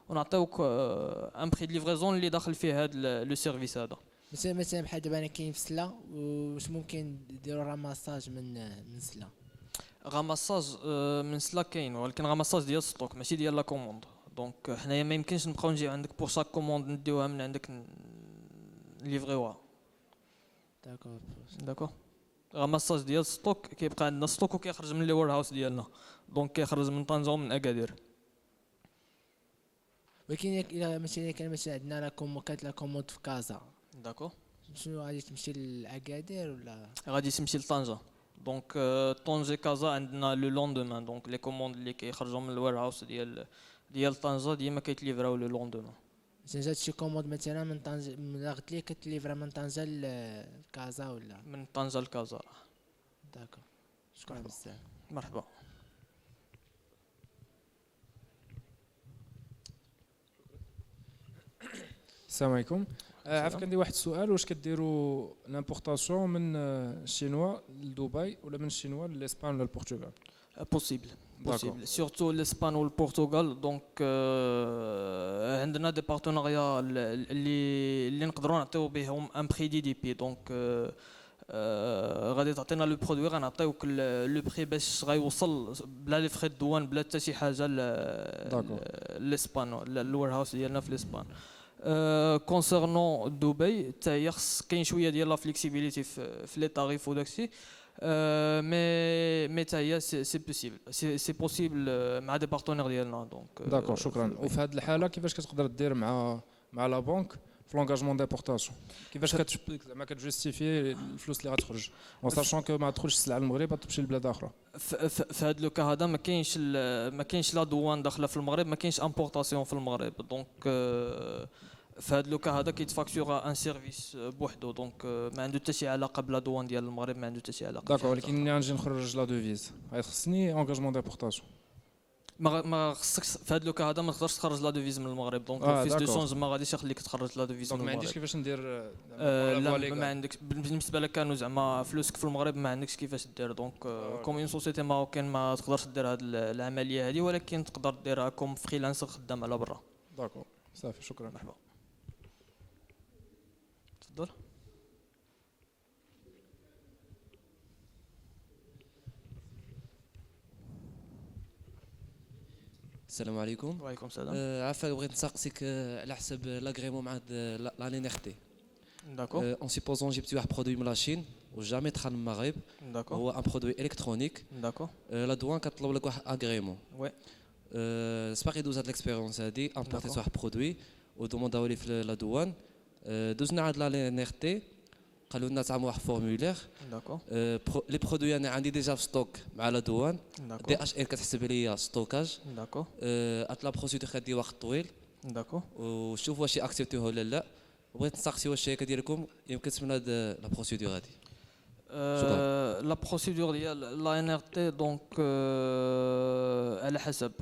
ونعطيوك ان بري دو ليفريزون اللي داخل فيه هذا لو سيرفيس هذا. مثلا بحال دابا انا كاين في سلا، واش ممكن ديروا راماساج من سلا؟ غاماساج من سلا كاين، ولكن غاماساج ديال ستوك ماشي ديال لا كوموند، دونك حنايا ما يمكنش نبقاو نجيو عندك بور شاك كوموند نديوها من عندك ليفريوها. داكور. غاماساج ديال ستوك كيبقى عندنا ستوك وكيخرج من لي وير هاوس ديالنا، دونك كيخرج من طنجة ومن اكادير. ولكن الا مثلا كان مثلا عندنا كانت لا كوموند في كازا، داكور، شنو غادي تمشي لاكادير ولا غادي تمشي لطنجة؟ دونك طنجة كازا عندنا لو لوندومان، دونك لي كوموند اللي كيخرجوا من الوير هاوس ديال طنجة ديما كيتليفراو لو لوندومان. مثلا جات شي كوموند مثلا من طنجة، من غد لي كتليفرا من طنجة لكازا ولا من طنجة لكازا. داكور. شكرا بزاف. مرحبا. السلام عليكم. عافاك عندي واحد السؤال، واش كديروا لامبورطاسيون من الشينوا لدبي ولا من الشينوا لاسبان ولا البرتغال؟ بوسيبل سورتو الاسبان والبرتغال، دونك عندنا دي بارتناريا اللي نقدروا نعطيو بهم ان بري دي بي، دونك غادي تعطينا لو برودوي غنعطيوك لو بري باش غيوصل بلا لي فري الدوان بلا حتى شي حاجه لاسبان الوير هاوس ديالنا في الاسبان. كونسيرنون دبي حتى هي خص كاين شويه ديال لا فليكسيبيليتي في لي طاريف وداكشي، مي حتى هي سي بوسيبل سي بوسيبل مع دي بارتنير ديالنا. دونك داكور شكرا. وفي هذه الحاله كيفاش كتقدر دير مع لا بنك في لونغاجمون ديبورطاسيون؟ كيفاش زعما كتجوستيفي الفلوس اللي غتخرج وساشون كو ما تدخلش السلعه للمغرب غتمشي لبلاد اخرى؟ في هذا لو كا هذا ما كاينش لا دوان داخله في المغرب، ما كاينش امبورطاسيون في المغرب، دونك في هذا لوكا هذا كيتفاكتورا ان سيرفيس بوحدو دونك ما عنده حتى شي علاقه بلا دوان ديال المغرب ما عنده حتى شي علاقه داكور ولكن ملي غنجي نخرج لا دوفيز غيخصني انغاجمون ديبورتاسيون. ما خصكش في هذا لوكا هذا ما تقدرش تخرج لا دوفيز من المغرب دونك فيس دو داكور. شونج ما غاديش يخليك تخرج لا دوفيز دونك من ما عنديش المغرب. كيفاش ندير لا ما عندك بالنسبه لك كانوا زعما فلوسك في المغرب ما عندكش كيفاش دير دونك كوم اون سوسيتي ماروكان ما تقدرش دير هذه العمليه هذه ولكن تقدر ديرها كوم فريلانسر خدام على برا. داكور صافي شكرا. مرحبا تفضل. السلام عليكم. وعليكم السلام. عافاك بغيت نسقسيك على حسب لاغريمون مع لا لينيرتي. داكور اون سيبوزون جبتي واحد برودوي من لاشين وجامي دخل المغرب داكور هو ان برودوي الكترونيك داكور لا دوان كطلب لك واحد اغريمون وي سباق يدوز هاد ليكسبيريونس هادي امبورتي D'accord. واحد برودوي ودومونداو لي في لا دوان دوزنا عند لا لينيرتي قالوا لنا تعملوا واحد فورمولير داكور لي برودوي انا عندي ديجا في ستوك مع لا دوان دي داكور اش ال كتحسب ليا ستوكاج داكور ات لا بروسيدور كدير وقت طويل داكور. وشوفوا واش اكسبتوه ولا لا. بغيت نسقسي واش الشركه ديالكم يمكن تسمى هاد لا بروسيدور هادي. لا بروسيدور ديال لا ان ار تي دونك على حسب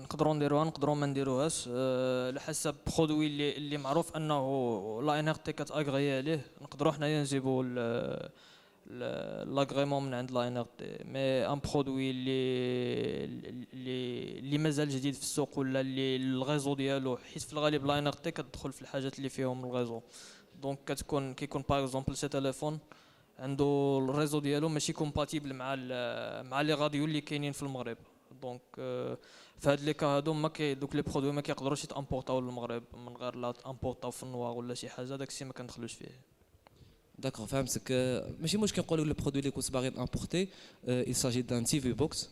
نقدروا نديروها نقدروا ما نديروهاش على حسب برودوي اللي معروف انه لا ان ار تي كتاغري عليه نقدروا حنايا نجيبوا لاغريمون من عند لا ان ار تي مي ان برودوي اللي مازال جديد في السوق ولا اللي الغيزو ديالو حيت في الغالب لا ان ار تي كتدخل في الحاجات اللي فيهم الغيزو دونك كيكون باغ اكزومبل سي تيليفون عنده الريزو ديالو ماشي كومباتيبل مع لي راديو اللي كاينين في المغرب دونك في هاد لي كا هادو ما دوك لي برودوي ما كيقدروش يتامبورطاو للمغرب من غير لا تامبورطاو في النوار ولا شي حاجه داكشي ما كندخلوش فيه. داكور فهمتك. ماشي مشكل نقولوا لو برودوي اللي كنت باغي امبورتي يساجي دان تي في بوكس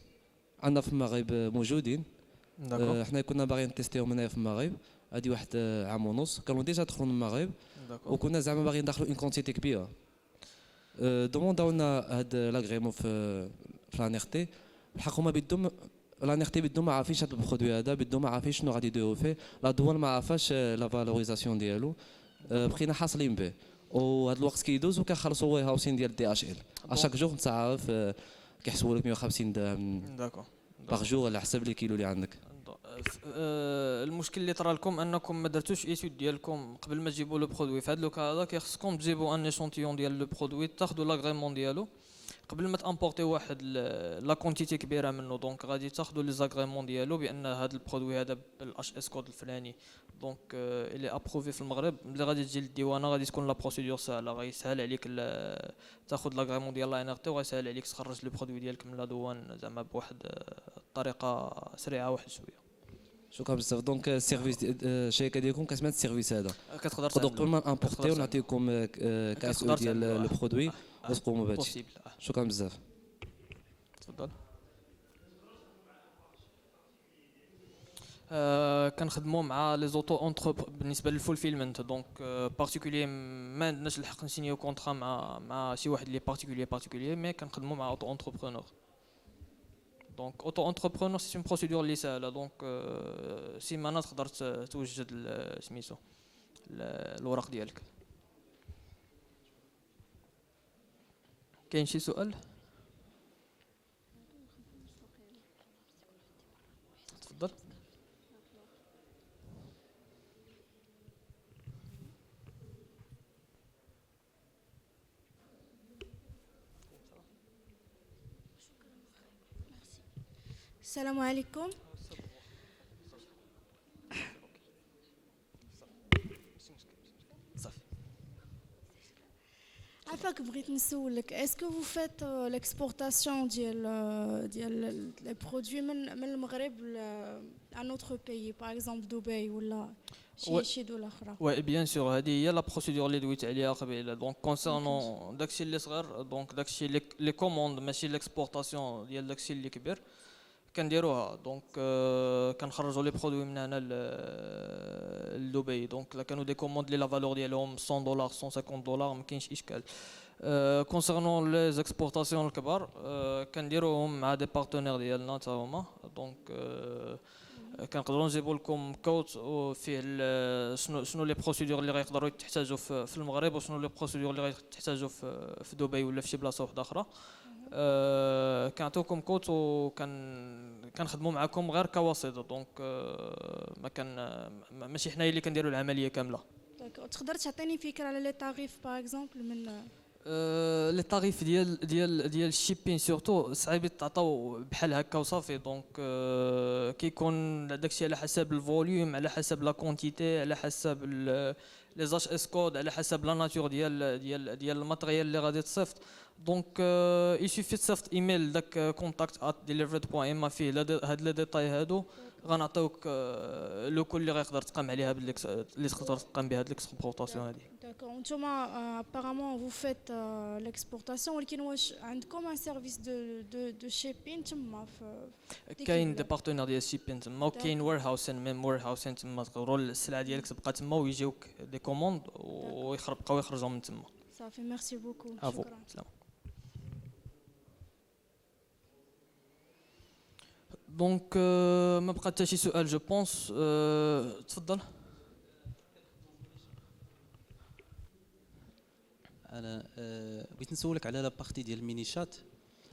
عندنا في المغرب موجودين. داكور حنا كنا باغيين نتيستيهم هنايا في المغرب هادي واحد عام ونص كانوا ديجا دخلوا من المغرب داكور وكنا زعما باغيين ندخلوا اون كونتيتي كبيره. دومونداو لنا هاد لاغريمون في لانيرتي الحق هما بيدهم لانيرتي بيدهم ما عارفينش هاد البرودوي هذا بيدهم ما عارفين شنو غادي يديروا فيه لا دوان ما عارفاش لا فالوريزاسيون ديالو بقينا حاصلين به وهاد الوقت كيدوز وكنخلصوا وير هاوسين ديال دي اش ال اشاك جور انت عارف كيحسبوا لك 150 درهم داكور باغ جور على حسب لي كيلو اللي عندك. المشكل اللي طرا لكم انكم ما درتوش ايتود ديالكم قبل ما تجيبوا لو برودوي في هذا لوكا هذا كيخصكم تجيبوا ان ايشونتيون ديال لو برودوي تاخذوا لاغريمون ديالو قبل ما تامبورتي واحد لا كونتيتي كبيره منه دونك غادي تاخذوا لي زاغريمون ديالو بان هذا البرودوي هذا بالاش اس كود الفلاني دونك الي ابروفي في المغرب ملي غادي تجي للديوانه غادي تكون لا بروسيدور سهله غيسهل عليك تاخذ لاغريمون ديال لا ان ار تي وغيسهل عليك تخرج لو برودوي ديالك من لا دوان زعما بواحد الطريقه سريعه واحد شويه. شكرا بزاف. دونك السيرفيس الشركه ديالكم كتسمى السيرفيس هذا كتقدر تقدروا قبل ما امبورتيو ونعطيكم كاس ديال لو برودوي وتقوموا بهادشي. بوسيبل. شكرا بزاف. تفضل. كنخدموا مع لي زوتو اونترو بالنسبه للفولفيلمنت دونك بارتيكولي ما عندناش الحق نسينيو كونطرا مع شي واحد اللي بارتيكولي مي كنخدموا مع اوتو اونتربرونور دونك اوتو اونتربرونور سي اون بروسيدور اللي ساهله دونك سيمانه تقدر توجد سميتو الورق ديالك. كاين شي سؤال؟ تفضل. السلام عليكم. عفاك بغيت نسولك اسكو فو فات ليكسبورتاسيون ديال لي برودوي من المغرب ان اوتر بيي باغ اكزومبل دبي ولا شي دوله اخرى؟ وي بيان سور هذه هي لا بروسيدور اللي دويت عليها قبيله دونك كونسيرنون داكشي اللي صغير دونك داكشي لي كوموند ماشي ليكسبورتاسيون ديال داكشي اللي كبير كنديروها دونك كنخرجوا لي برودوي من هنا لدبي دونك لا كانوا دي كوموند لي لا فالور ديالهم 100 دولار 150 دولار ما كاينش اشكال. كونسيرنون لي زيكسبورتاسيون الكبار كنديروهم مع دي بارتنير ديالنا حتى هما دونك كنقدروا نجيبوا لكم كود وفيه شنو لي بروسيدور اللي غيقدروا تحتاجوا في المغرب، وشنو لي بروسيدور اللي غتحتاجوا في دبي ولا في شي بلاصه واحده اخرى. كنعطيوكم كود كنخدموا معكم غير كواسطه، دونك ما كان ماشي حنايا اللي كنديروا العمليه كامله. تقدر تعطيني فكره على لي تاريف باغ اكزومبل من لي طاريف ديال الشيبين سورتو صعيب يتعطاو بحال هكا وصافي، دونك كيكون داكشي على حسب الفوليوم، على حسب لا كونتيتي، على حسب لي زاش اسكود، على حسب لا ناتور ديال الماتريال اللي غادي تصيفط. دونك يسوفي تصيفط ايميل داك contact@delivered.ma فيه هاد لي ديتاي هادو، غنعطيوك لو كل اللي غيقدر تقام عليها اللي تقدر تقام بها هاد ليكسبورطاسيون هادي. داكور. نتوما ابارامون فو فيت ليكسبورطاسيون، ولكن واش عندكم ان سيرفيس دو شيبين تما في كاين دي بارتنير ديال الشيبين تما، وكاين وير هاوسين ميم وير هاوسين تما، تقدروا السلعه ديالك تبقى تما ويجيوك دي كوموند ويبقاو يخرجوا من تما. صافي ميرسي بوكو. افو شكرا. سلام. دونك ما بقى حتى شي سؤال جو بونس. تفضل. انا بغيت نسولك على لا بارتي ديال المينيشات.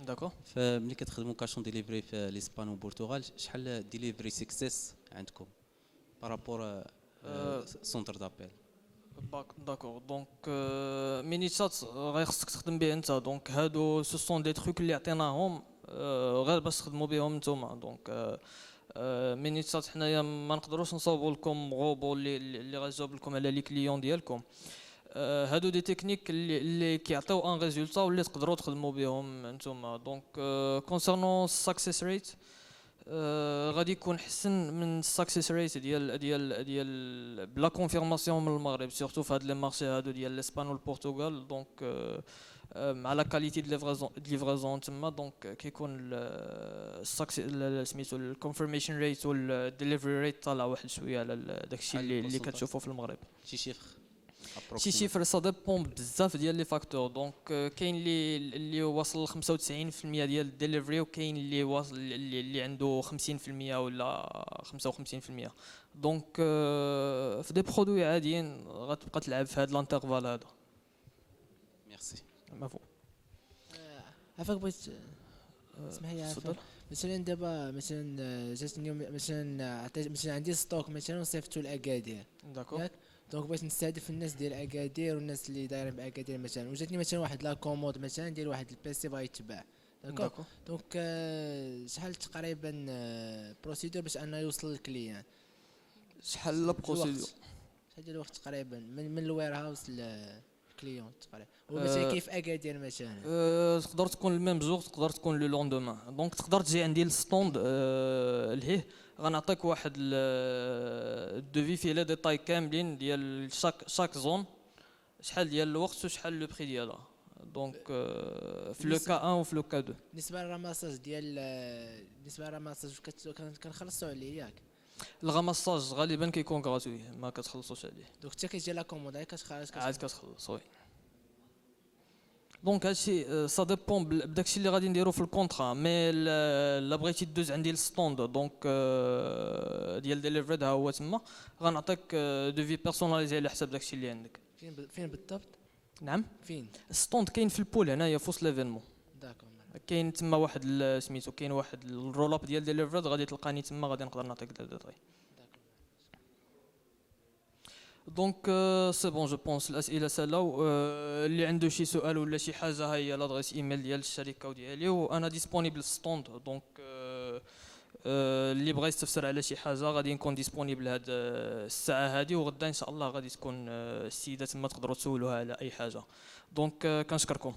داكور. فملي كتخدموا كاشون ديليفري في الاسبان والبرتغال، شحال ديليفري سكسيس عندكم بارابور سونتر دابيل؟ داكور. دونك مينيشات غيخصك تخدم به انت، دونك هادو سو سون دي تروك اللي عطيناهم غير باش تخدموا بهم نتوما. دونك مينيشات حنايا ما نقدروش نصاوبوا لكم غوبو اللي غيجاوب لكم على لي كليون ديالكم. هادو دي تكنيك اللي كيعطيو ان ريزولتا واللي تقدروا تخدموا بهم نتوما. دونك كونسيرنون سكسيس ريت غادي يكون حسن من السكسيس ريت ديال بلا كونفيرماسيون من المغرب، سورتو في هاد لي مارشي هادو ديال الاسبان والبرتغال. دونك مع لا كاليتي دو ليفرازون تما، دونك كيكون سميتو الكونفيرميشن ريت والديليفري ريت طالع واحد شويه على داكشي اللي كتشوفوا في المغرب. شي شيفر؟ شي شيفر سا ديبون بزاف ديال لي فاكتور. دونك كاين اللي واصل ل 95% ديال الديليفري، وكاين اللي واصل اللي عنده 50% ولا 55%. دونك في دي برودوي عاديين غتبقى تلعب في هذا الانترفال هذا. ميرسي. مفهوم. عافاك بغيت اسمح لي عافاك. مثلا دابا مثلا جاتني مثلا عندي ستوك مثلا وصيفطو لاكادير. داكور. دونك بغيت نستهدف الناس ديال اكادير والناس اللي دايرين باكادير مثلا، وجاتني مثلا واحد لا كوموند مثلا ديال واحد البيسي بغا يتباع. داكور. دونك شحال تقريبا بروسيدور باش انه يوصل للكليان؟ شحال لا بروسيدور؟ شحال ديال الوقت تقريبا من الوير هاوس للكليون تقريبا؟ ومثلا كيف اكادير مثلا تقدر تكون الميم جور، تقدر تكون لو لوندومان. دونك تقدر تجي عندي للستوند لهيه، غنعطيك واحد الدوفي فيه لي ديتاي كاملين ديال شاك زون، شحال ديال الوقت وشحال لو بري ديالها. دونك في لو كا 1 وفي لو كا 2. بالنسبه للراماساج بالنسبه للراماساج كنخلصوا عليه ياك؟ الغماساج غالبا كيكون غراتوي، ما كتخلصوش عليه. دونك حتى كيجي لا كوموند كتخلص عاد كتخلص وي. دونك هادشي سا ديبون بداكشي اللي غادي نديرو في الكونطرا. مي لا بغيتي دوز عندي للستوند دونك ديال ديليفريد ها هو تما، غنعطيك دوفي بيرسوناليزي على حساب داكشي اللي عندك. فين بالضبط؟ نعم فين الستوند؟ كاين في البول هنايا في وسط ليفينمون. داكور. كاين تما واحد سميتو، كاين واحد الرول اب ديال ديليفريد، غادي تلقاني تما، غادي نقدر نعطيك ديتاي. دونك سي بون جو بونس الاسئله سالاو. اللي عنده شي سؤال ولا شي حاجه، ها هي لادريس ايميل ديال الشركه وديالي، وانا ديسپونيبل ستوند. دونك اللي بغى يستفسر على شي حاجه غادي نكون ديسپونيبل هاد الساعه هادي، وغدا ان شاء الله غادي تكون السيده تما تقدروا تسولوها على اي حاجه. دونك كنشكركم.